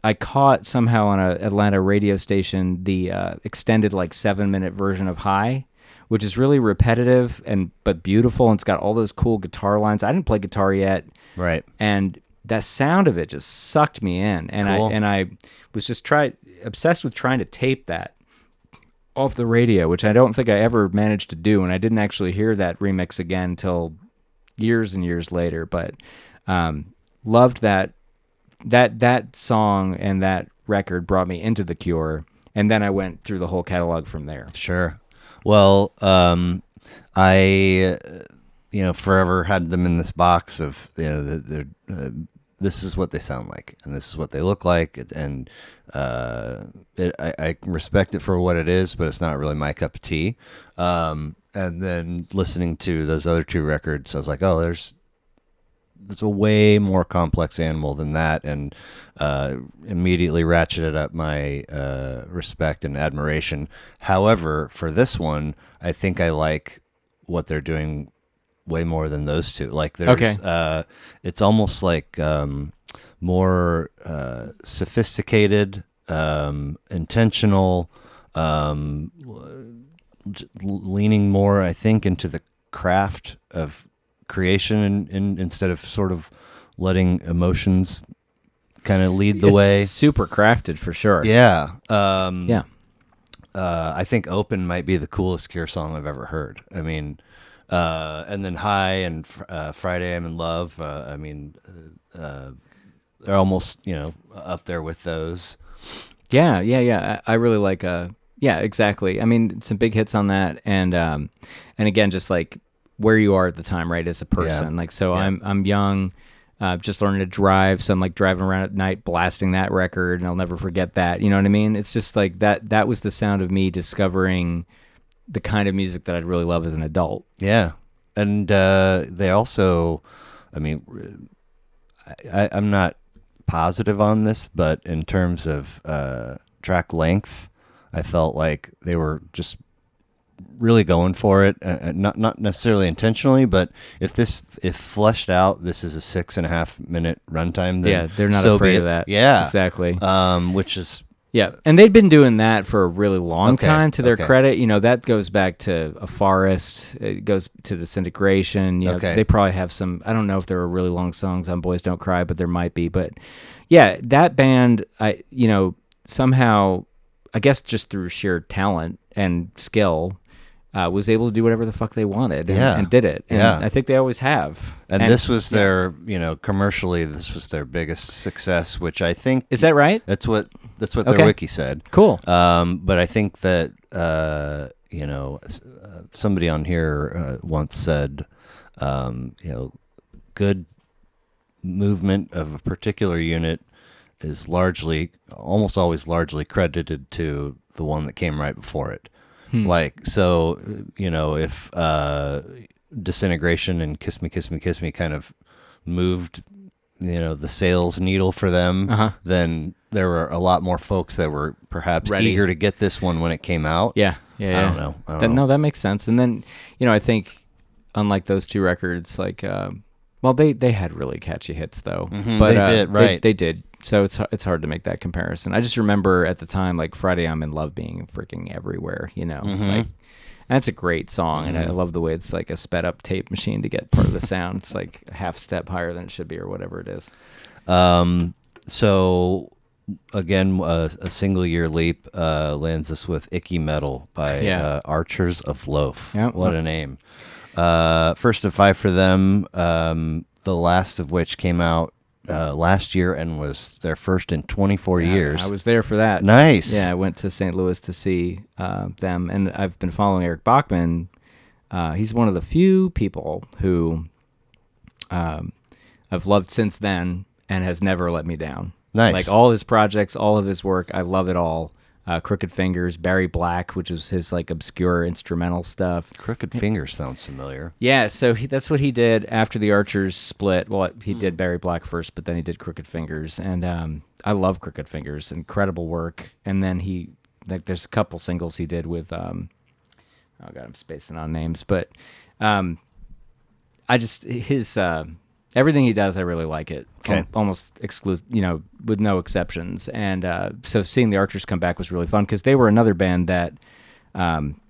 I caught somehow on a Atlanta radio station the extended like 7-minute version of High, which is really repetitive but beautiful, and it's got all those cool guitar lines. I didn't play guitar yet, Right. and that sound of it just sucked me in, and Cool. I was just obsessed with trying to tape that off the radio, which I don't think I ever managed to do, and I didn't actually hear that remix again until years and years later. But loved that song, and that record brought me into The Cure, and then I went through the whole catalog from there. Sure. Well, I forever had them in this box of this is what they sound like, and this is what they look like, and I respect it for what it is, but it's not really my cup of tea. And then listening to those other 2 records, I was like, oh, there's a way more complex animal than that, and immediately ratcheted up my respect and admiration. However, for this one, I think I like what they're doing way more than those 2. Like there's, it's almost like more sophisticated, intentional, leaning more, I think, into the craft of creation, and instead of sort of letting emotions kind of lead the way. Super crafted for sure. Yeah. Yeah. I think Open might be the coolest Cure song I've ever heard. I mean, and then High and Friday I'm in Love. They're almost, up there with those. Yeah. I really like. Yeah, exactly. I mean, some big hits on that, and again, just like where you are at the time, right, as a person. Yeah. Like, so Yeah. I'm young, just learning to drive, so I'm like driving around at night, blasting that record, and I'll never forget that. You know what I mean? It's just like that. That was the sound of me discovering the kind of music that I'd really love as an adult. Yeah. And they also, I mean, I'm not positive on this, but in terms of track length, I felt like they were just really going for it. Not necessarily intentionally, but if fleshed out, this is a 6.5 minute runtime. Then Yeah, they're not so afraid be of it. that. Yeah, Exactly. which is Yeah, and they'd been doing that for a really long Okay, time, to their okay. credit. That goes back to A Forest. It goes to Disintegration. Okay. They probably have some, I don't know if there are really long songs on Boys Don't Cry, but there might be. But yeah, that band, somehow, I guess just through sheer talent and skill, was able to do whatever the fuck they wanted and did it. And Yeah. I think they always have. And this was their, commercially, this was their biggest success, which I think Is that right? that's what Okay. their wiki said. Cool. But I think that somebody on here once said, good movement of a particular unit is almost always largely credited to the one that came right before it. Like, so, if Disintegration and Kiss Me, Kiss Me, Kiss Me kind of moved, the sales needle for them, then there were a lot more folks that were perhaps Ready. eager to get this one when it came out. Yeah. I don't know. No, that makes sense. And then, I think unlike those two records, like, they had really catchy hits though. But they did, right? They did. So it's hard to make that comparison. I just remember at the time, like Friday I'm in Love being freaking everywhere. Like, that's a great song, and I love the way it's like a sped up tape machine to get part of the sound. It's like a half step higher than it should be, or whatever it is. So again, a single year leap lands us with Icky Mettle by Archers of Loaf. Yep. What a name. First of 5 for them, the last of which came out last year and was their first in 24 years. I was there for that. Nice. Yeah, I went to St. Louis to see them, and I've been following Eric Bachman. He's one of the few people who I've loved since then and has never let me down. Nice. Like all his projects, all of his work, I love it all. Crooked Fingers, Barry Black, which is his like obscure instrumental stuff. Crooked Fingers sounds familiar. Yeah, so that's what he did after the Archers split. Well, he did Barry Black first, but then he did Crooked Fingers, and I love Crooked Fingers, incredible work. And then there's a couple singles he did with, oh god, I'm spacing on names, but his everything he does, I really like it. Okay. Almost exclusive, with no exceptions. And so seeing the Archers come back was really fun because they were another band that some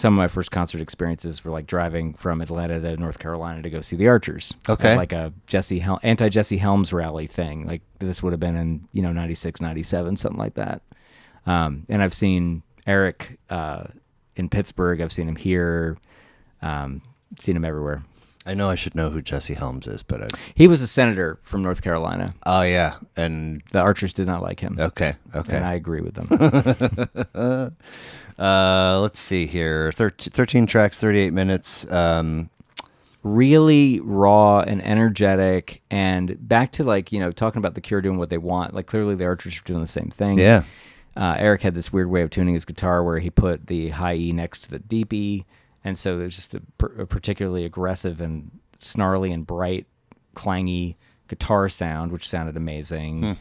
of my first concert experiences were like driving from Atlanta to North Carolina to go see the Archers. Okay. Like a anti-Jesse Helms rally thing. Like this would have been in 96, 97, something like that. And I've seen Eric in Pittsburgh. I've seen him here. Seen him everywhere. I know I should know who Jesse Helms is, but he was a senator from North Carolina. Oh yeah, and The Archers did not like him. Okay. And I agree with them. Let's see here. 13 tracks, 38 minutes. Really raw and energetic, and back to like, talking about the Cure doing what they want. Like clearly the Archers are doing the same thing. Yeah. Eric had this weird way of tuning his guitar where he put the high E next to the deep E. And so there's just a particularly aggressive and snarly and bright, clangy guitar sound, which sounded amazing.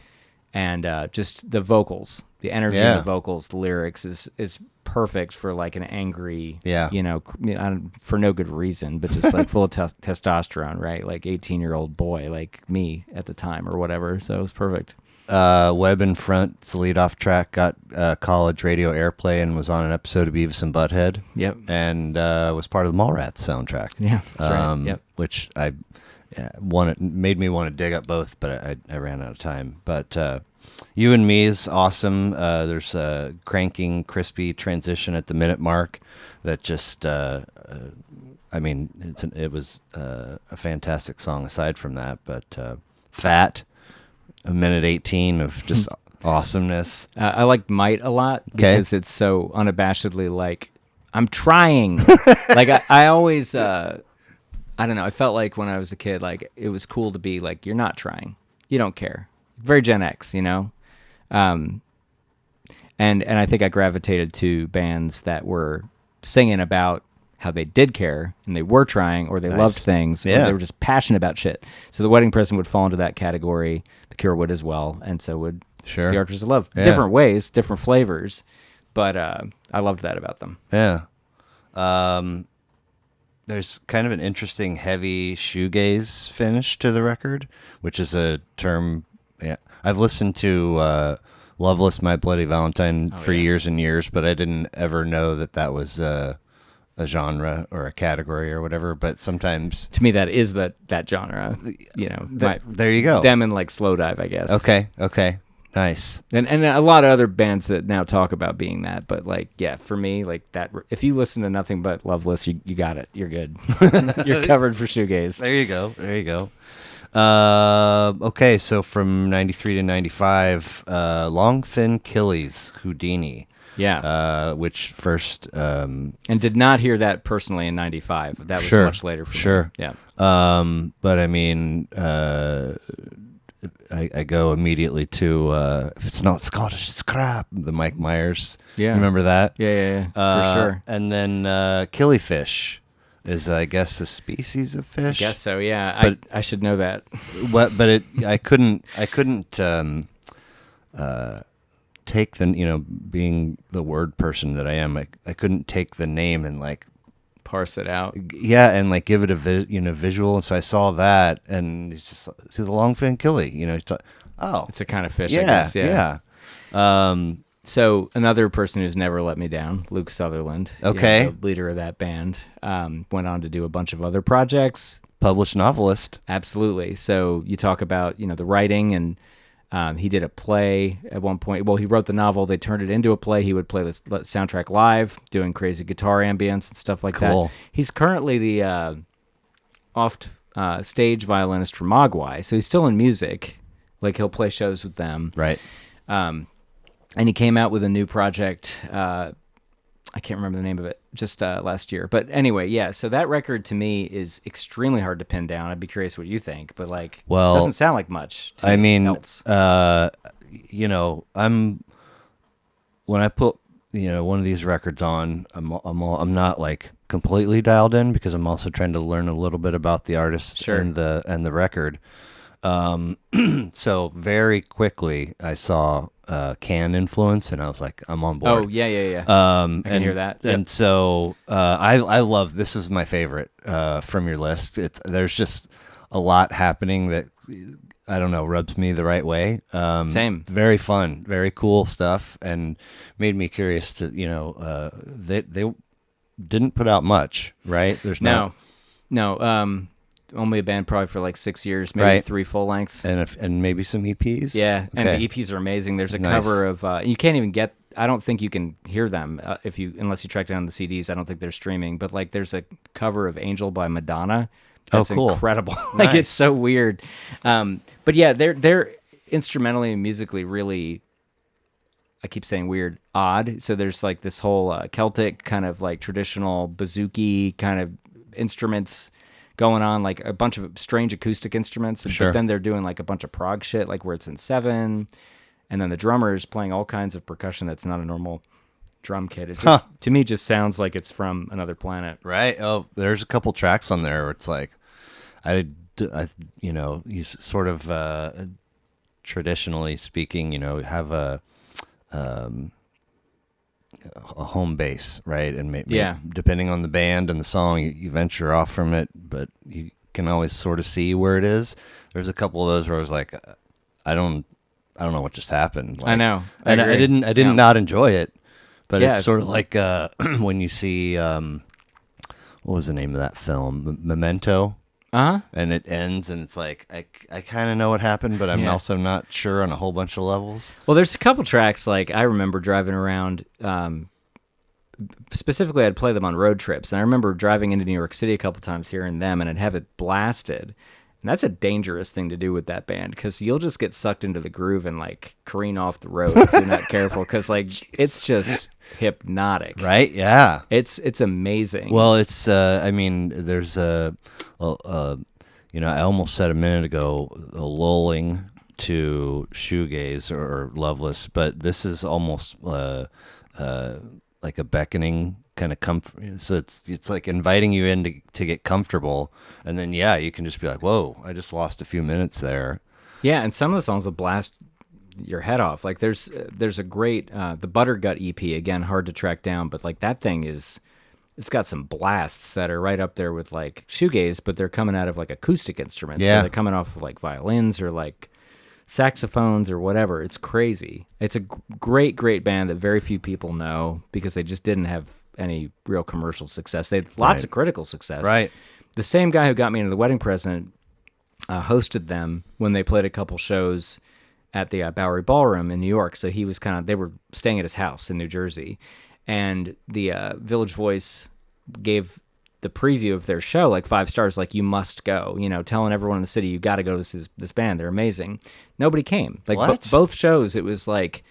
And just the vocals, the energy in the vocals, the lyrics is perfect for like an angry, for no good reason, but just like full of testosterone, right? Like 18-year-old boy like me at the time or whatever. So it was perfect. Web in Front's lead-off track got college radio airplay and was on an episode of Beavis and Butthead. Yep. And was part of the Mallrats soundtrack. Yeah, that's right. Yep. Which made me want to dig up both, but I ran out of time. But You and Me is awesome. There's a cranking, crispy transition at the minute mark that just, it was a fantastic song aside from that. But Fat, a minute 18 of just awesomeness. I like Might a lot because it's so unabashedly like, I'm trying. Like I always, I don't know. I felt like when I was a kid, like it was cool to be like, you're not trying. You don't care. Very Gen X, And I think I gravitated to bands that were singing about how they did care and they were trying or they loved things or they were just passionate about shit. So The Wedding Present would fall into that category. The Cure would as well. And so would The Archers of Love. Yeah. Different ways, different flavors. But I loved that about them. Yeah. There's kind of an interesting heavy shoegaze finish to the record, which is a term. Yeah, I've listened to Loveless, My Bloody Valentine for yeah. years and years, but I didn't ever know that was a genre or a category or whatever. But sometimes To me, that is that genre. You know, there you go. Them and like Slowdive, I guess. Okay, nice. And a lot of other bands that now talk about being that, but like, yeah, for me, like that. If you listen to nothing but Loveless, you got it. You're good. You're covered for shoegaze. There you go. Okay, so from 93 to 95, Longfin Killie's Houdini. Yeah. Which first... and did not hear that personally in 95. That was much later for me. Sure. Yeah. But I mean, I go immediately to, if it's not Scottish, it's crap, the Mike Myers. Yeah. Remember that? Yeah. For sure. And then Killifish is, I guess, a species of fish. I guess so, yeah. But, I should know that. But I couldn't take the, being the word person that I am, I couldn't take the name and like parse it out. Yeah, and like give it a visual. And so I saw that, and it's just see the longfin killie. It's a kind of fish. Yeah, I guess. Yeah. So another person who's never let me down, Luke Sutherland. Okay, the leader of that band, went on to do a bunch of other projects. Published novelist. Absolutely. So you talk about the writing, and he did a play at one point. Well, he wrote the novel. They turned it into a play. He would play the soundtrack live, doing crazy guitar ambience and stuff like that. He's currently the stage violinist for Mogwai, so he's still in music. Like he'll play shows with them. Right. And he came out with a new project. I can't remember the name of it, just last year. But anyway, yeah, so that record to me is extremely hard to pin down. I'd be curious what you think, but like, it doesn't sound like much to me else. When I put, one of these records on, I'm not like completely dialed in because I'm also trying to learn a little bit about the artist Sure. and the record. So very quickly I saw Can influence, and I was like, I'm on board. Oh yeah. I can hear that. Yep. And so I love, this is my favorite from your list. There's just a lot happening that I don't know, rubs me the right way. Same. Very fun, very cool stuff, and made me curious to they didn't put out much, right? There's no. Only a band probably for like 6 years, maybe 3 full lengths, and maybe some EPs. Yeah, okay. And the EPs are amazing. There's a cover of you can't even get. I don't think you can hear them unless you track down the CDs. I don't think they're streaming. But like, there's a cover of "Angel" by Madonna. That's cool. Incredible. Like, it's so weird. But yeah, they're instrumentally and musically really. I keep saying weird, odd. So there's like this whole Celtic kind of like traditional bouzouki kind of instruments going on, like a bunch of strange acoustic instruments. Sure. But then they're doing like a bunch of prog shit, like where it's in 7, and then the drummer's playing all kinds of percussion that's not a normal drum kit. It just, to me, just sounds like it's from another planet. Right. Oh, there's a couple tracks on there where it's like, you sort of traditionally speaking, have a home base, right? And maybe depending on the band and the song, you venture off from it, but you can always sort of see where it is. There's a couple of those where I was like, I don't know what just happened. Like, I know, I didn't not enjoy it, but it's sort of like when you see what was the name of that film, Memento. And it ends, and it's like I kind of know what happened, but I'm also not sure on a whole bunch of levels. Well, there's a couple tracks like I remember driving around. Specifically, I'd play them on road trips, and I remember driving into New York City a couple times, hearing them, and I'd have it blasted. And that's a dangerous thing to do with that band, because you'll just get sucked into the groove and like careen off the road if you're not careful, because like it's just hypnotic, right? Yeah, it's amazing. Well, it's there's I almost said a minute ago, a lulling to shoegaze or loveless, but this is almost like a beckoning kind of comfort. So it's like inviting you in to get comfortable, and then you can just be like, whoa, I just lost a few minutes there. Yeah, and some of the songs will blast your head off. Like there's a great the Buttergut EP, again, hard to track down, but like that thing it's got some blasts that are right up there with like shoegaze, but they're coming out of like acoustic instruments. Yeah. So they're coming off of like violins or like saxophones or whatever. It's crazy. It's a great, great band that very few people know because they just didn't have any real commercial success. They had lots of critical success. Right. The same guy who got me into The Wedding Present hosted them when they played a couple shows at the Bowery Ballroom in New York. So he was they were staying at his house in New Jersey. And the Village Voice gave the preview of their show like 5 stars, like, you must go, telling everyone in the city, you got to go to this band. They're amazing. Nobody came. Like both shows, it was like,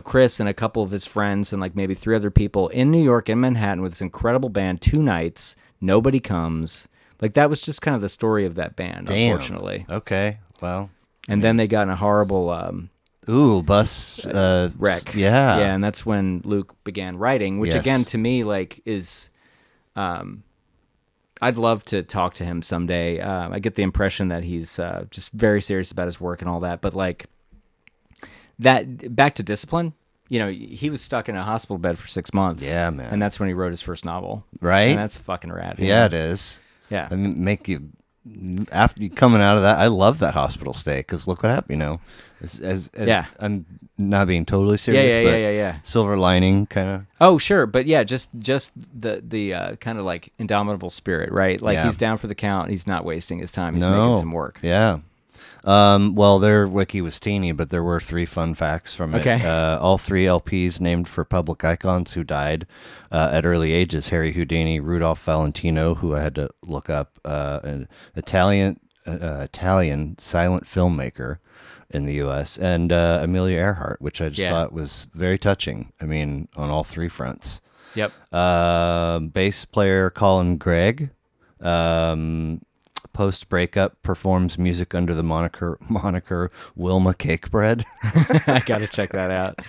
Chris and a couple of his friends and like maybe 3 other people in New York and Manhattan with this incredible band, 2 nights. Nobody comes. Like, that was just kind of the story of that band, unfortunately. Okay. Well. And then they got in a horrible bus wreck. Yeah. Yeah, and that's when Luke began writing, which again to me like is I'd love to talk to him someday. I get the impression that he's just very serious about his work and all that, but like that back to Discipline, he was stuck in a hospital bed for 6 months. Yeah, man. And that's when he wrote his first novel. Right? And that's fucking rad. Yeah, it is. Yeah. I mean, after you coming out of that, I love that hospital stay because look what happened. As I'm not being totally serious, yeah. silver lining kind of. Oh, sure, but yeah, just the kind of like indomitable spirit, right? Like he's down for the count. He's not wasting his time. He's making some work. Yeah. Well, their wiki was teeny, but there were 3 fun facts from it. Okay. All 3 LPs named for public icons who died at early ages: Harry Houdini, Rudolph Valentino, who I had to look up, an Italian silent filmmaker in the U.S., and Amelia Earhart, which I just thought was very touching. I mean, on all 3 fronts. Yep. Bass player Colin Gregg. Post breakup performs music under the moniker Wilma Cakebread. I gotta check that out.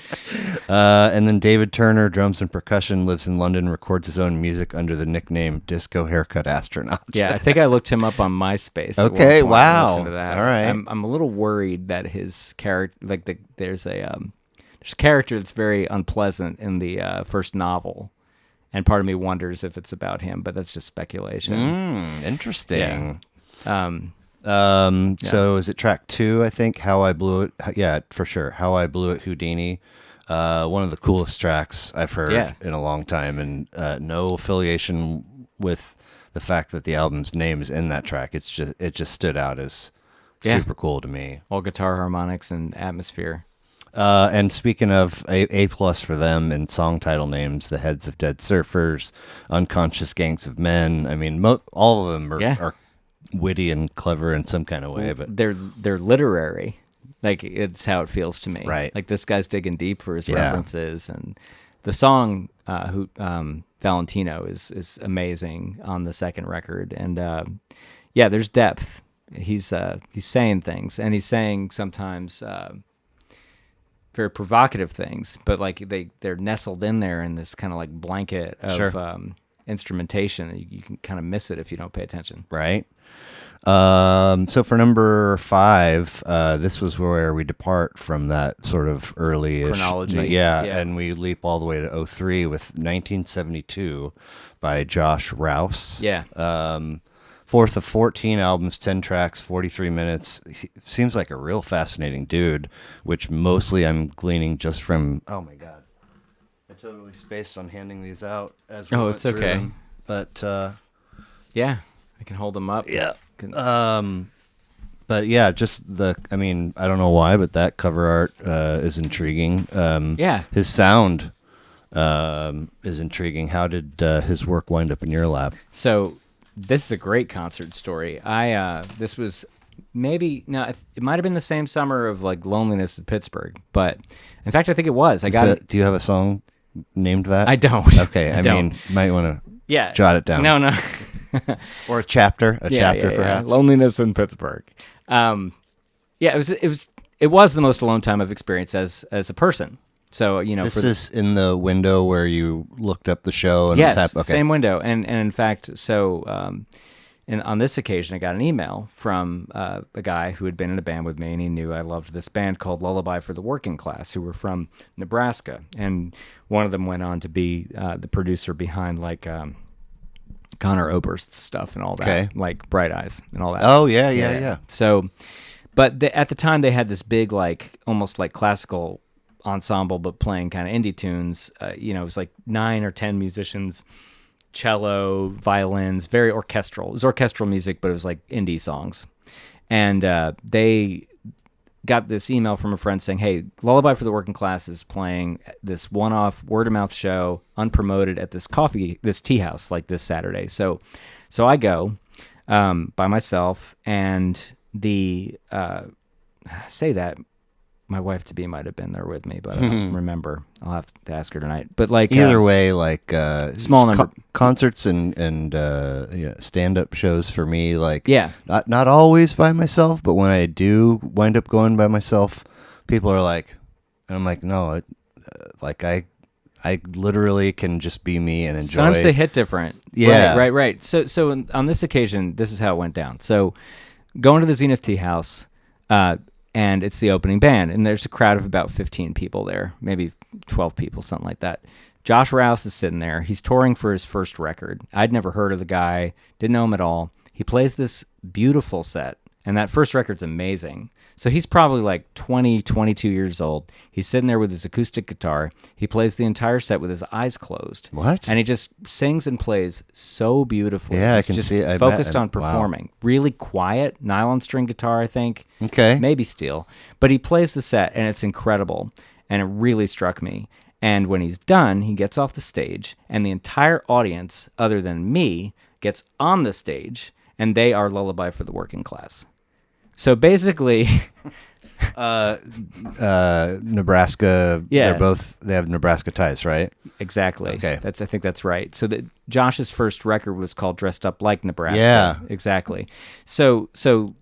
And then David Turner, drums and percussion, lives in London, records his own music under the nickname Disco Haircut Astronaut. Yeah, I think I looked him up on MySpace. Okay, wow. Listen to that. All right. I'm a little worried that his character, like there's a character that's very unpleasant in the first novel. And part of me wonders if it's about him, but that's just speculation. Interesting. Yeah. So is it track 2, I think? How I Blew It. Yeah, for sure. How I Blew It, Houdini. One of the coolest tracks I've heard in a long time, and no affiliation with the fact that the album's name is in that track. It just stood out as super cool to me. All guitar harmonics and atmosphere. And speaking of A+ for them and song title names, The Heads of Dead Surfers, Unconscious Gangs of Men. I mean, all of them are witty and clever in some kind of way, but they're literary. Like, it's how it feels to me. Right. Like, this guy's digging deep for his references, and the song Valentino is amazing on the second record, and there's depth. He's saying things, and he's saying sometimes very provocative things, but like they're nestled in there in this kind of like blanket of instrumentation. You can kind of miss it if you don't pay attention. Right. So for number 5, this was where we depart from that sort of early-ish chronology. Yeah, and we leap all the way to 2003 with 1972 by Josh Rouse. Yeah. 4th of 14 albums, 10 tracks, 43 minutes. He seems like a real fascinating dude, which mostly I'm gleaning just from... Oh, my God. I totally spaced on handing these out as we went it's through okay. them. But, yeah, I can hold them up. Yeah. But, yeah, just I don't know why, but that cover art is intriguing. His sound is intriguing. How did his work wind up in your lap? So... This is a great concert story. This was it might have been the same summer of like Loneliness in Pittsburgh, but in fact, I think it was. Do you have a song named that? I don't. Okay, I mean, might want to jot it down. No. Or a chapter, perhaps. Loneliness in Pittsburgh. It was the most alone time I've experienced as a person. So, this is in the window where you looked up the show and yes, same window. And in fact, so on this occasion, I got an email from a guy who had been in a band with me, and he knew I loved this band called Lullaby for the Working Class, who were from Nebraska. And one of them went on to be the producer behind like Connor Oberst's stuff and all that, like Bright Eyes and all that. Oh, yeah. So But at the time, they had this big, like, almost like classical ensemble, but playing kind of indie tunes. It was like 9 or 10 musicians, cello, violins, very orchestral. It was orchestral music, but it was like indie songs. And they got this email from a friend saying, hey, Lullaby for the Working Class is playing this one-off word-of-mouth show, unpromoted, at this tea house, like this Saturday. So I go by myself, and say that my wife-to-be might have been there with me, but I don't remember. I'll have to ask her tonight. But like either way, like small number concerts and stand-up shows for me, like not always by myself, but when I do wind up going by myself, people are like, and I'm like, no, I literally can just be me and enjoy. Sometimes they hit different. Yeah, right. So on this occasion, this is how it went down. So going to the Zenith Tea House. And it's the opening band, and there's a crowd of about 15 people there, maybe 12 people, something like that. Josh Rouse is sitting there. He's touring for his first record. I'd never heard of the guy, didn't know him at all. He plays this beautiful set, and that first record's amazing. So he's probably like 20, 22 years old. He's sitting there with his acoustic guitar. He plays the entire set with his eyes closed. What? And he just sings and plays so beautifully. Yeah, He's I can just see it. focused on Wow. performing. Really quiet, nylon string guitar, I think. Okay. Maybe steel. But he plays the set, and it's incredible. And it really struck me. And when he's done, he gets off the stage, and the entire audience, other than me, gets on the stage, and they are Lullaby for the Working Class. So basically, Nebraska. Yeah. They have Nebraska ties, right? exactly. Okay. I think that's right. So Josh's first record was called "Dressed Up Like Nebraska." Yeah. Exactly. So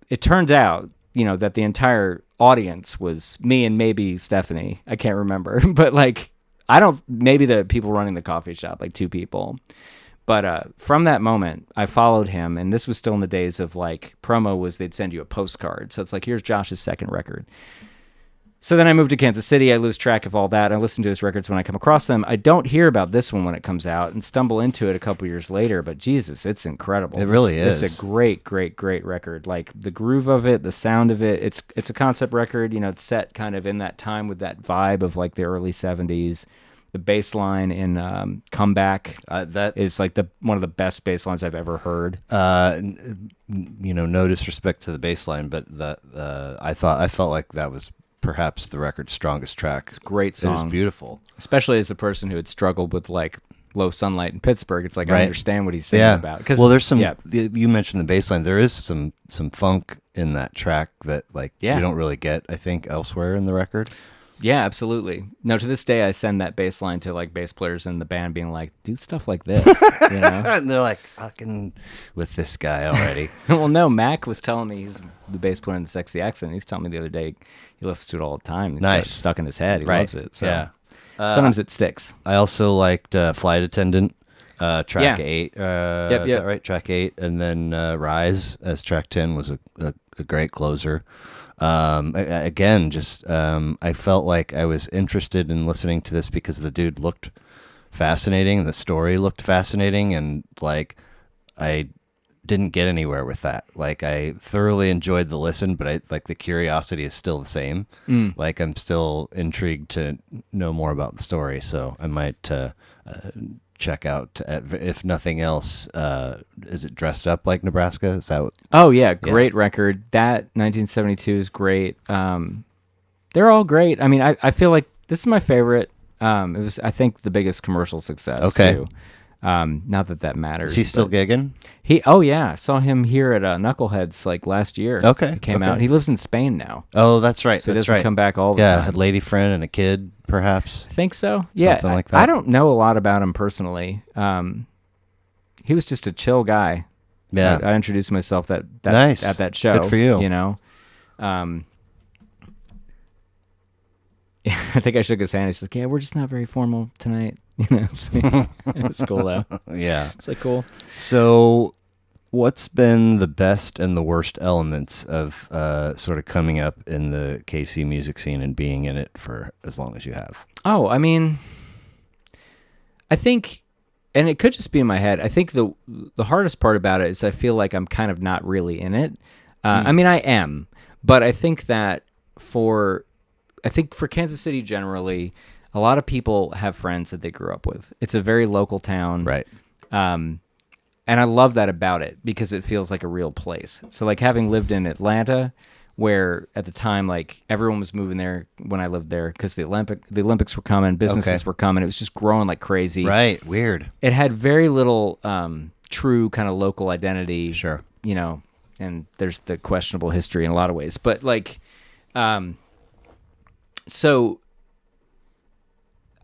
it turns out, that the entire audience was me and maybe Stephanie. I can't remember, but maybe the people running the coffee shop, like 2 people. But from that moment, I followed him, and this was still in the days of promo was they'd send you a postcard. So it's like, here's Josh's second record. So then I moved to Kansas City. I lose track of all that. I listen to his records when I come across them. I don't hear about this one when it comes out and stumble into it a couple years later. But Jesus, it's incredible. It really is. It's a great, great, great record. Like the groove of it, the sound of it. It's a concept record. It's set kind of in that time with that vibe of like the early 70s. The bass line in Comeback that is like one of the best bass lines I've ever heard. No disrespect to the bass line, but I felt like that was perhaps the record's strongest track. It's a great song. It was beautiful. Especially as a person who had struggled with low sunlight in Pittsburgh. It's like right. I understand what he's saying about. Well, there's some. Yeah. You mentioned the bass line. There is some funk in that track that you don't really get, I think, elsewhere in the record. Yeah, absolutely. No, to this day, I send that bass line to bass players in the band, being like, "Do stuff like this," And they're like, "Fucking with this guy already." Well, no, Mac was telling me, he's the bass player in the Sexy Accent. He's telling me the other day he listens to it all the time. He's got it stuck in his head. He loves it. So. Yeah. Sometimes it sticks. I also liked Flight Attendant, track 8. Is Yep. that right? Track 8, and then Rise as track 10 was a great closer. Again, I felt like I was interested in listening to this because the dude looked fascinating, the story looked fascinating, and I didn't get anywhere with that. I thoroughly enjoyed the listen, but the curiosity is still the same. I'm still intrigued to know more about the story, so I might check out, if nothing else, is it Dressed Up Like Nebraska? Is that what? Oh yeah, great record. That 1972 is great. They're all great. I mean, I feel like this is my favorite. It was, I think, the biggest commercial success too. Not that matters. Is he still gigging? I saw him here at Knuckleheads last year. Okay. He came out. He lives in Spain now. Oh, that's right. So he doesn't come back all the time. Yeah, a lady friend and a kid, perhaps. I think so. Something like that. I don't know a lot about him personally. He was just a chill guy. Yeah. I introduced myself nice. at that show. Good for you. I think I shook his hand. He's like, "Yeah, we're just not very formal tonight." It's cool though. Yeah, it's cool. So, what's been the best and the worst elements of sort of coming up in the KC music scene and being in it for as long as you have? Oh, I mean, I think, and it could just be in my head. I think the hardest part about it is I feel like I'm kind of not really in it. I mean, I am. But I think that for Kansas City generally, a lot of people have friends that they grew up with. It's a very local town. Right. And I love that about it because it feels like a real place. So like having lived in Atlanta, where at the time like everyone was moving there when I lived there because the Olympics were coming, businesses were coming. It was just growing like crazy. Right. Weird. It had very little true kind of local identity. Sure. You know, and there's the questionable history in a lot of ways. But like, so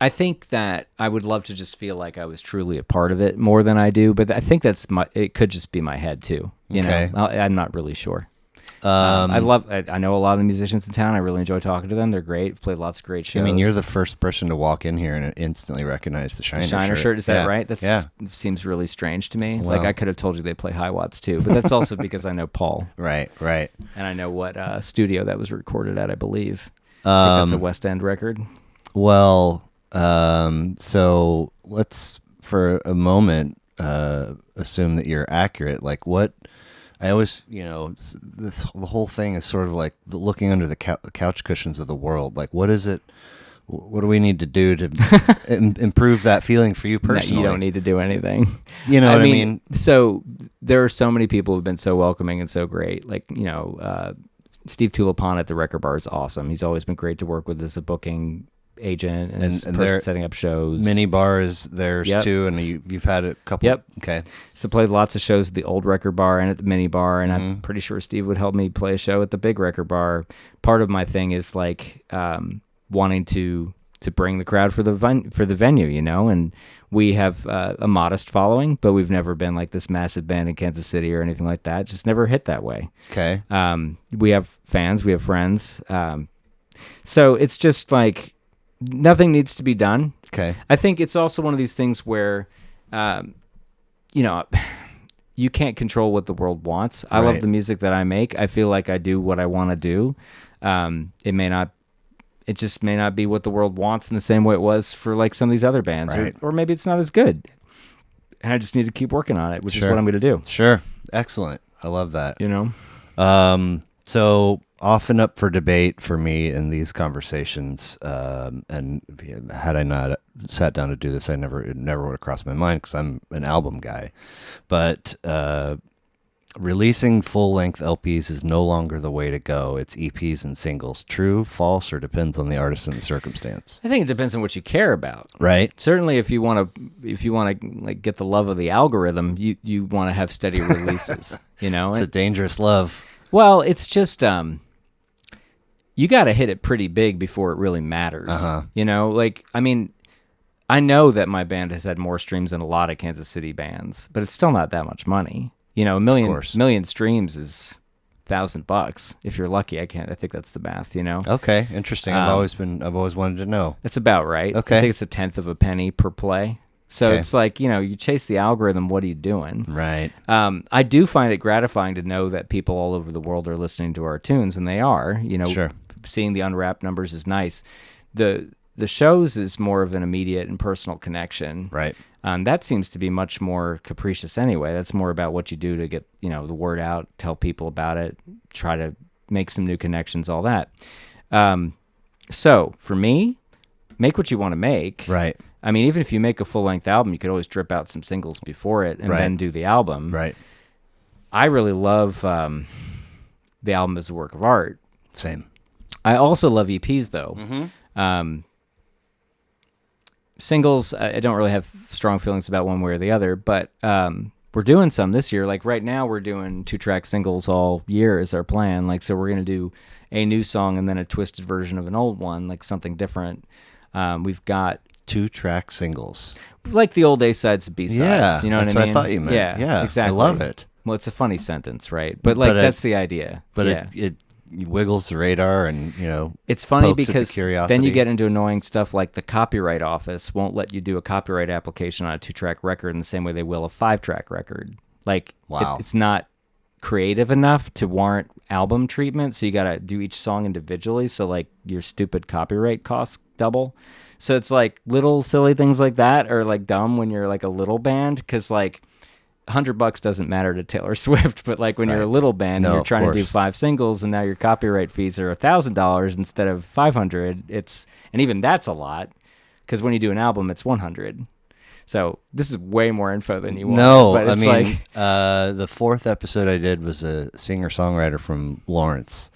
I think that I would love to just feel like I was truly a part of it more than I do. But I think it could just be my head too. You know, I'm not really sure. I know a lot of the musicians in town. I really enjoy talking to them. They're great. Played lots of great shows. I mean, you're the first person to walk in here and instantly recognize the Shiner shirt. Is that right? That seems really strange to me. Well, like I could have told you they play High Watts too, but that's also because I know Paul. Right. And I know what studio that was recorded at, I believe. I think that's a West End record. Well, so let's for a moment assume that you're accurate. Like what? I always, the whole thing is sort of like looking under the couch cushions of the world. Like, what is it? What do we need to do to improve that feeling for you personally? No, you don't need to do anything. You know what I mean? So there are so many people who've been so welcoming and so great. Like, Steve Tulipon at the Record Bar is awesome. He's always been great to work with as a booking agent and person setting up shows. Mini Bar is theirs too, and you've had a couple. Yep. Okay. So played lots of shows at the old Record Bar and at the Mini Bar, and I'm pretty sure Steve would help me play a show at the big Record Bar. Part of my thing is like wanting to bring the crowd for the venue, and we have a modest following, but we've never been like this massive band in Kansas City or anything like that. Just never hit that way. Okay. We have fans, we have friends, so it's just like. Nothing needs to be done. Okay. I think it's also one of these things where, you can't control what the world wants. I love the music that I make. I feel like I do what I want to do. It just may not be what the world wants in the same way it was for like some of these other bands, or maybe it's not as good. And I just need to keep working on it, which is what I'm going to do. Sure. Excellent. I love that. So often up for debate for me in these conversations, and had I not sat down to do this, it never would have crossed my mind because I'm an album guy. But releasing full-length LPs is no longer the way to go. It's EPs and singles. True, false, or depends on the artist and the circumstance? I think it depends on what you care about. Right. Certainly, if you want to like get the love of the algorithm, you want to have steady releases. It's a dangerous love. Well, it's just you got to hit it pretty big before it really matters. I know that my band has had more streams than a lot of Kansas City bands, but it's still not that much money. A million streams is $1,000 if you're lucky. I think that's the math. Okay, interesting. I've always wanted to know. It's about right. Okay, I think it's 1/10 of a penny per play. So it's like, you chase the algorithm. What are you doing? Right. I do find it gratifying to know that people all over the world are listening to our tunes, and they are. Sure. Seeing the unwrapped numbers is nice. The shows is more of an immediate and personal connection. Right. That seems to be much more capricious anyway. That's more about what you do to get, the word out, tell people about it, try to make some new connections, all that. So for me, make what you want to make. Right. I mean, even if you make a full-length album, you could always drip out some singles before it and then do the album. Right. I really love the album as a work of art. Same. I also love EPs, though. Mm-hmm. Singles, I don't really have strong feelings about one way or the other, but we're doing some this year. Like right now, we're doing 2-track singles all year is our plan. Like, so we're going to do a new song and then a twisted version of an old one, like something different. We've got 2-track singles, like the old A-sides and B-sides. Yeah, you know what I mean? That's what I thought you meant. Yeah, exactly. I love it. Well, it's a funny sentence, right? But that's the idea. But it wiggles the radar, and it's funny pokes at the because curiosity. then you get into annoying stuff like the Copyright Office won't let you do a copyright application on a 2-track record in the same way they will a 5-track record. Like, wow. It's not creative enough to warrant album treatment, so you got to do each song individually. So like your stupid copyright costs double. So it's like little silly things like that are like dumb when you're like a little band, because like $100 doesn't matter to Taylor Swift, but like when you're a little band and you're trying to do 5 singles and now your copyright fees are $1,000 instead of $500, and even that's a lot because when you do an album, it's $100. So this is way more info than you want. No, but it's the 4th episode I did was a singer-songwriter from Lawrence,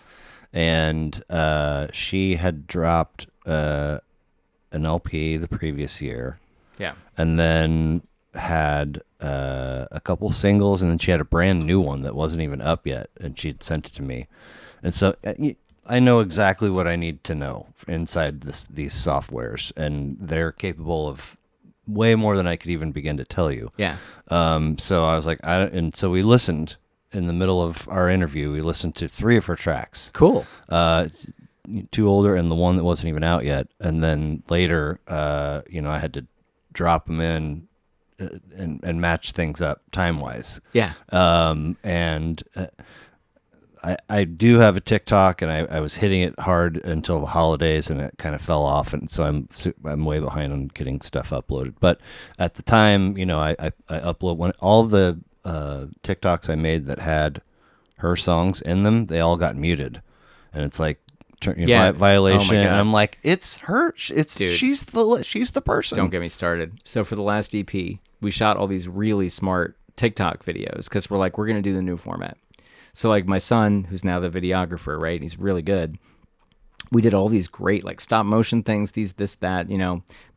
and she had dropped an LP the previous year. Yeah. And then had a couple singles, and then she had a brand new one that wasn't even up yet, and she'd sent it to me. And so I know exactly what I need to know inside these softwares, and they're capable of way more than I could even begin to tell you. Yeah. So I was like, and so we listened in the middle of our interview. We listened to 3 of her tracks. Cool. 2 older and the one that wasn't even out yet. And then later, I had to drop them in and match things up time-wise. Yeah. And I do have a TikTok, and I was hitting it hard until the holidays, and it kind of fell off, and so I'm way behind on getting stuff uploaded. But at the time, I upload all the TikToks I made that had her songs in them. They all got muted, and it's like violation. And I'm like, it's her. Dude, she's the person. Don't get me started. So for the last EP, we shot all these really smart TikTok videos because we're like, we're gonna do the new format. So like my son, who's now the videographer, right? He's really good. We did all these great like stop motion things, this, that,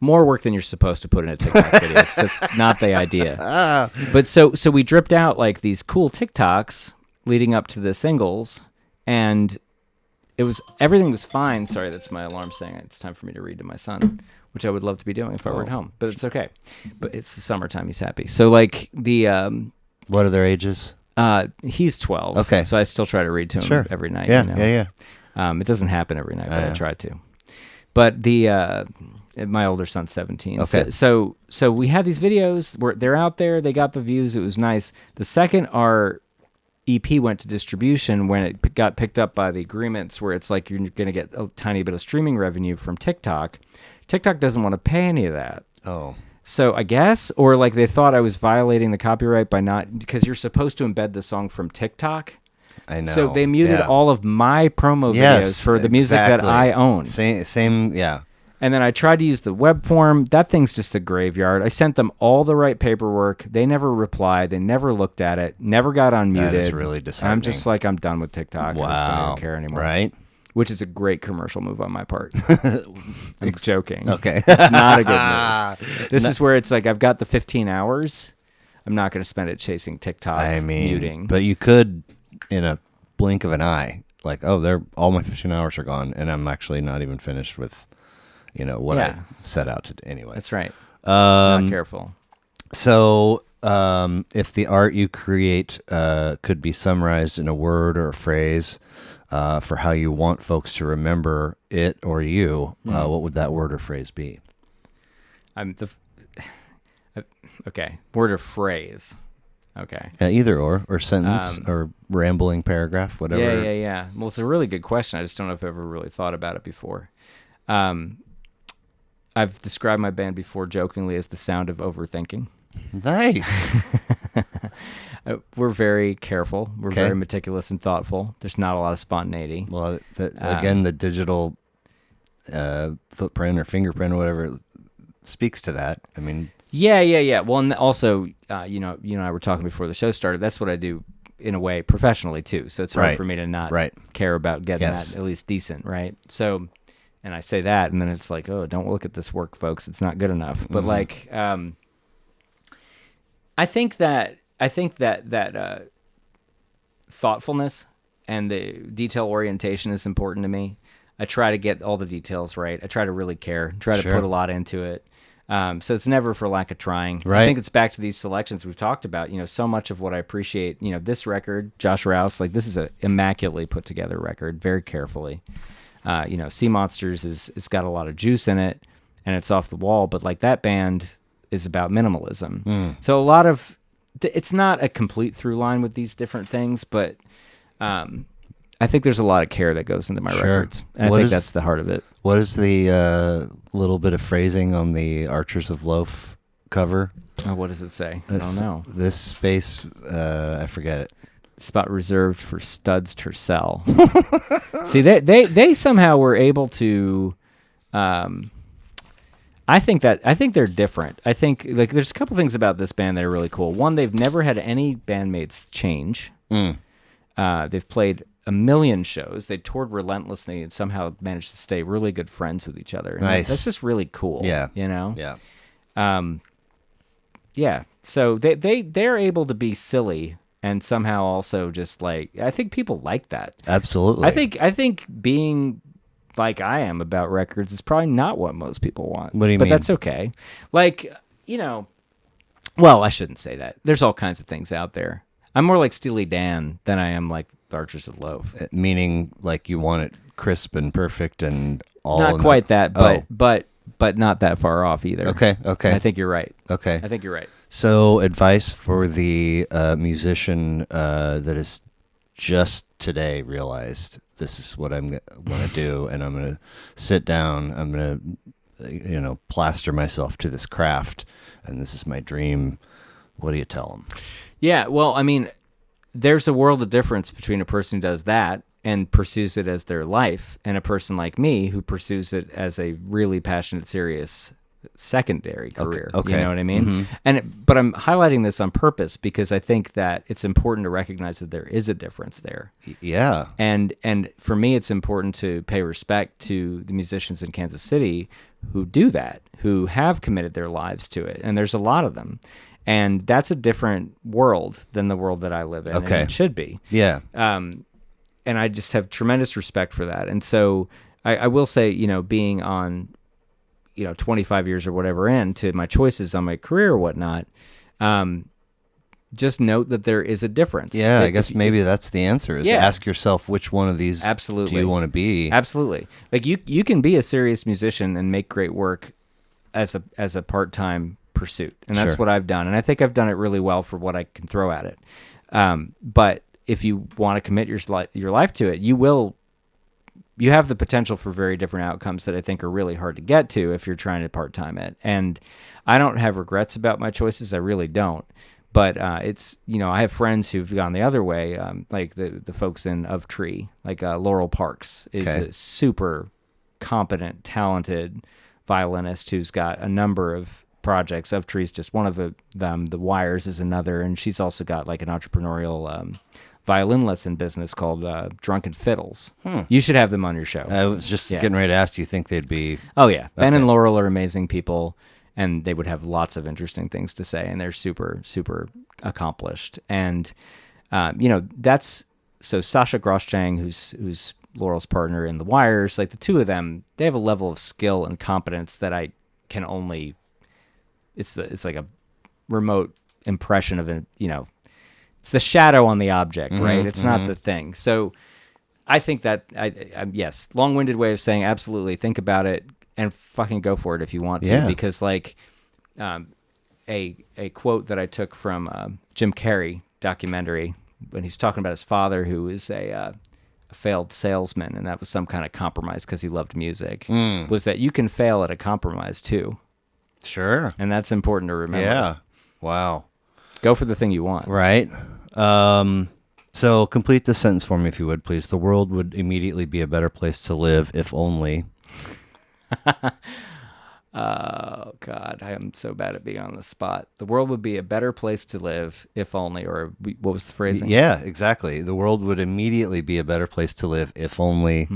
more work than you're supposed to put in a TikTok video. That's not the idea. But so we dripped out like these cool TikToks leading up to the singles, and everything was fine. Sorry, that's my alarm saying it's time for me to read to my son, which I would love to be doing if I were at home, but it's okay. But it's the summertime, he's happy. So like what are their ages? He's 12. Okay. So I still try to read to him every night. Yeah. It doesn't happen every night, but I try to. But my older son's 17. Okay. So we had these videos where they're out there. They got the views. It was nice. The second our EP went to distribution, when it got picked up by the agreements where it's like you're going to get a tiny bit of streaming revenue from TikTok, TikTok doesn't want to pay any of that. Oh. So I guess, or like they thought I was violating the copyright by not, because you're supposed to embed the song from TikTok. I know. So they muted all of my promo videos for the music that I own. Same, yeah. And then I tried to use the web form. That thing's just a graveyard. I sent them all the right paperwork. They never replied. They never looked at it. Never got unmuted. That is really disheartening. I'm just like, I'm done with TikTok. Wow. I just don't even care anymore. Right. Which is a great commercial move on my part. I'm joking. Okay. It's not a good move. This is where it's like, I've got the 15 hours. I'm not going to spend it chasing TikTok muting. But you could, in a blink of an eye, like, all my 15 hours are gone, and I'm actually not even finished with, what I set out to do anyway. That's right. Not careful. So, if the art you create could be summarized in a word or a phrase, for how you want folks to remember it or you, what would that word or phrase be? Okay, word or phrase. Okay. Either or sentence or rambling paragraph, whatever. Yeah. Well, it's a really good question. I just don't know if I've ever really thought about it before. I've described my band before jokingly as the sound of overthinking. Nice. We're very careful. We're very meticulous and thoughtful. There's not a lot of spontaneity. Well, again, the digital footprint or fingerprint or whatever speaks to that. I mean, yeah. Well, and also, you and I were talking before the show started. That's what I do in a way professionally too. So it's hard for me to not care about getting that at least decent, right? So, and I say that, and then it's like, oh, don't look at this work, folks. It's not good enough. But like, I think that thoughtfulness and the detail orientation is important to me. I try to get all the details right. I try to really care, try to put a lot into it. So it's never for lack of trying. Right. I think it's back to these selections we've talked about. So much of what I appreciate, this record, Josh Rouse, like this is a immaculately put together record, very carefully. Seamonsters it's got a lot of juice in it, and it's off the wall. But like that band is about minimalism. So a lot of it's not a complete through line with these different things, but I think there's a lot of care that goes into my records. And I think that's the heart of it. What is the little bit of phrasing on the Archers of Loaf cover. Oh, what does it say? I don't know. This space, I forget it. Spot reserved for studs to sell. See, they somehow were able to. I think they're different. I think like there's a couple things about this band that are really cool. One, they've never had any bandmates change. They've played a million shows. They toured relentlessly and somehow managed to stay really good friends with each other. And Nice. That's just really cool. Yeah. You know? Yeah. Yeah. So they're able to be silly and somehow also just like, I think people like that. Absolutely. I think being like I am about records is probably not what most people want. What do you but mean? That's okay. Like, you know, well, I shouldn't say that. There's all kinds of things out there. I'm more like Steely Dan than I am like the Archers of Loaf. Meaning like you want it crisp and perfect and all. Not quite that, but not that far off either. Okay. I think you're right. Okay. I think you're right. So advice for the musician that has just today realized this is what I'm going to do, and I'm going to sit down. I'm going to, plaster myself to this craft, and this is my dream. What do you tell them? Yeah, well, I mean, there's a world of difference between a person who does that and pursues it as their life and a person like me who pursues it as a really passionate, serious secondary career. Okay. You know what I mean? Mm-hmm. But I'm highlighting this on purpose because I think that it's important to recognize that there is a difference there. Yeah. And for me, it's important to pay respect to the musicians in Kansas City who do that, who have committed their lives to it. And there's a lot of them. And that's a different world than the world that I live in. Okay. And it should be. Yeah. And I just have tremendous respect for that. And so I will say, being on, 25 years or whatever into my choices on my career or whatnot, just note that there is a difference. Yeah, I guess maybe that's the answer is Yeah. ask yourself which one of these Absolutely. do you want to be? Absolutely. Like you can be a serious musician and make great work as a part-time pursuit. And that's Sure. what I've done. And I think I've done it really well for what I can throw at it. But if you want to commit your life to it, you have the potential for very different outcomes that I think are really hard to get to if you're trying to part-time it. And I don't have regrets about my choices. I really don't. But it's, I have friends who've gone the other way, like the folks in Of Tree, like Laurel Parks is Okay. a super competent, talented violinist who's got a number of projects. Of Tree is just one of them. The Wires is another. And she's also got like an entrepreneurial violin lesson business called Drunken Fiddles. You should have them on your show. I was just getting ready to ask, do you think they'd be... Oh, yeah. Ben Okay. and Laurel are amazing people, and they would have lots of interesting things to say, and they're super, super accomplished. And, that's... So Sasha Groschang, who's Laurel's partner in The Wires, like the two of them, they have a level of skill and competence that I can only... It's like a remote impression of it's the shadow on the object, right? It's not the thing. So I think that, yes, long-winded way of saying absolutely think about it and fucking go for it if you want to. Yeah. Because like a quote that I took from Jim Carrey documentary when he's talking about his father who is a failed salesman, and that was some kind of compromise because he loved music, was that you can fail at a compromise too. Sure. And that's important to remember. Yeah. Wow. Go for the thing you want. Right. So complete this sentence for me, if you would, please. The world would immediately be a better place to live if only... Oh, God, I am so bad at being on the spot. The world would be a better place to live if only, or what was the phrasing? Yeah, exactly. The world would immediately be a better place to live if only...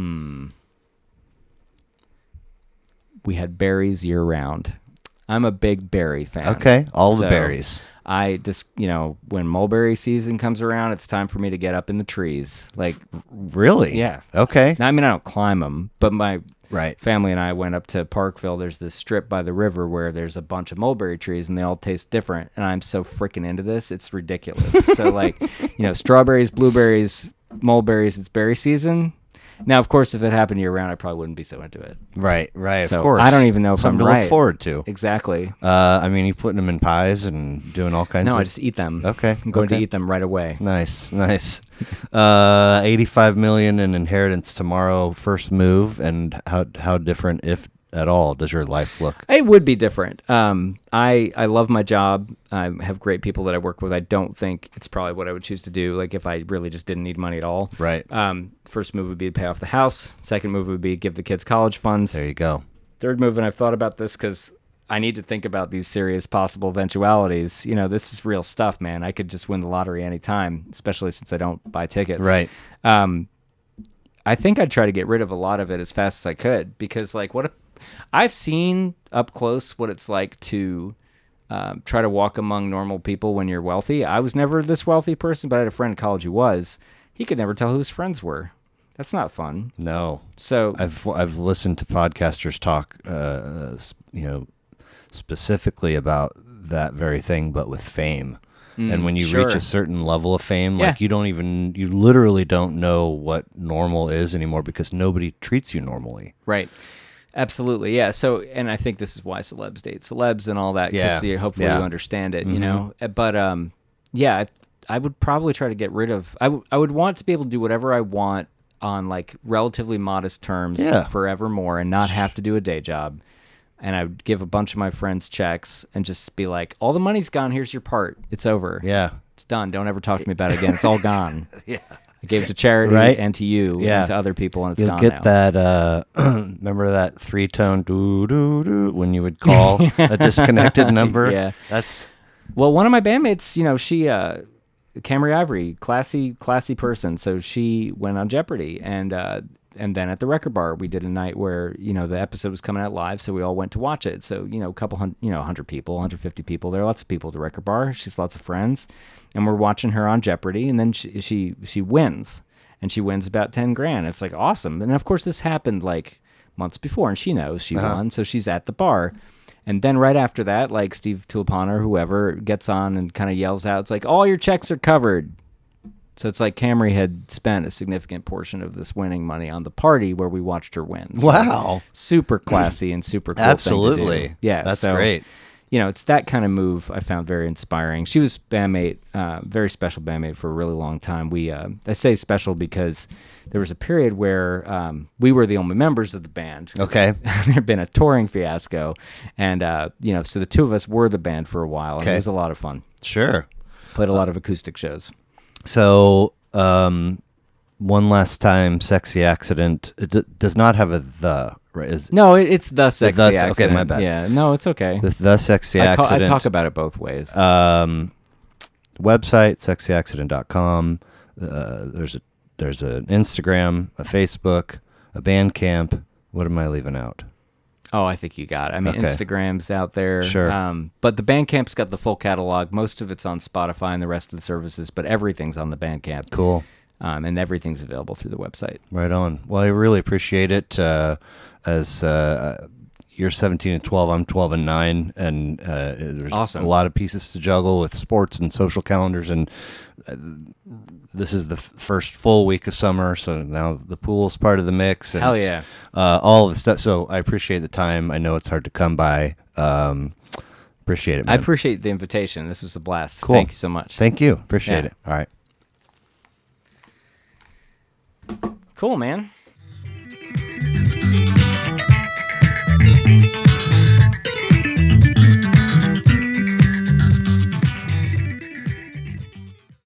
We had berries year round. I'm a big berry fan. Okay, all the So, berries. I just, when mulberry season comes around, it's time for me to get up in the trees. Like, Really? yeah. Okay. Now, I mean, I don't climb them, but my Right. family and I went up to Parkville. There's this strip by the river where there's a bunch of mulberry trees and they all taste different. And I'm so freaking into this. It's ridiculous. So like, strawberries, blueberries, mulberries, it's berry season. Now, of course, if it happened year round, I probably wouldn't be so into it. Right, So, of course. I don't even know if Something I'm to right. look forward to. Exactly. I mean, you putting them in pies and doing all kinds No, of... I just eat them. Okay, I'm going to okay. eat them right away. Nice. $85 million in inheritance tomorrow, first move, and how different, if at all does your life look? It would be different. I love my job. I have great people that I work with. I don't think it's probably what I would choose to do. Like if I really just didn't need money at all. Right. First move would be to pay off the house. Second move would be give the kids college funds. There you go. Third move, and I've thought about this because I need to think about these serious possible eventualities. You know, this is real stuff, man. I could just win the lottery anytime, especially since I don't buy tickets. Right. I think I'd try to get rid of a lot of it as fast as I could because, like, I've seen up close what it's like to try to walk among normal people when you're wealthy. I was never this wealthy person, but I had a friend in college who was. He could never tell who his friends were. That's not fun. No. So I've listened to podcasters talk, specifically about that very thing, but with fame. And when you reach a certain level of fame, like you literally don't know what normal is anymore because nobody treats you normally. Right. Absolutely. Yeah. So, and I think this is why celebs date celebs and all that. Because hopefully you understand it, you know, but, I would probably try to get rid of, I would want to be able to do whatever I want on like relatively modest terms forevermore and not have to do a day job. And I would give a bunch of my friends checks and just be like, all the money's gone. Here's your part. It's over. Yeah. It's done. Don't ever talk to me about it again. It's all gone. Yeah. I gave it to charity and to you and to other people, and it's gone now. You'll get that, remember that 3-tone doo-doo-doo when you would call a disconnected number? Yeah. That's... Well, one of my bandmates, you know, she, Camry Ivory, classy person. So she went on Jeopardy, and then at the record bar, we did a night where, you know, the episode was coming out live, so we all went to watch it. So, you know, a couple hundred, 100 people, 150 people. There are lots of people at the record bar. She has lots of friends. And we're watching her on Jeopardy, and then she wins. And she wins about 10 grand. It's like, awesome. And, of course, this happened, like, months before, and she knows she won, so she's at the bar. And then right after that, like, Steve Tulipana or whoever gets on and kind of yells out, it's like, all your checks are covered. So it's like Camry had spent a significant portion of this winning money on the party where we watched her win. So wow. Super classy and super cool. Absolutely. Thing to do. Yeah. That's great. You know, it's that kind of move I found very inspiring. She was bandmate, very special bandmate for a really long time. I say special because there was a period where we were the only members of the band. Okay. There had been a touring fiasco. And, so the two of us were the band for a while. And it was a lot of fun. Sure. Played a lot of acoustic shows. So, one last time, Sexy Accident. It does not have a the, right? No, it's the Sexy Accident. Okay, my bad. Yeah, no, it's okay. The Sexy Accident. I talk about it both ways. Website, sexyaccident.com. There's an Instagram, a Facebook, a Bandcamp. What am I leaving out? Oh, I think you got it. I mean, Instagram's out there. Sure. But the Bandcamp's got the full catalog. Most of it's on Spotify and the rest of the services, but everything's on the Bandcamp. Cool. And everything's available through the website. Right on. Well, I really appreciate it. As you're 17 and 12, I'm 12 and 9, and there's awesome. A lot of pieces to juggle with sports and social calendars, and this is the first full week of summer, so now the pool's part of the mix. And hell yeah. All of the stuff. So I appreciate the time. I know it's hard to come by. Appreciate it, man. I appreciate the invitation. This was a blast. Cool. Thank you so much. Thank you. Appreciate it. All right. Cool, man.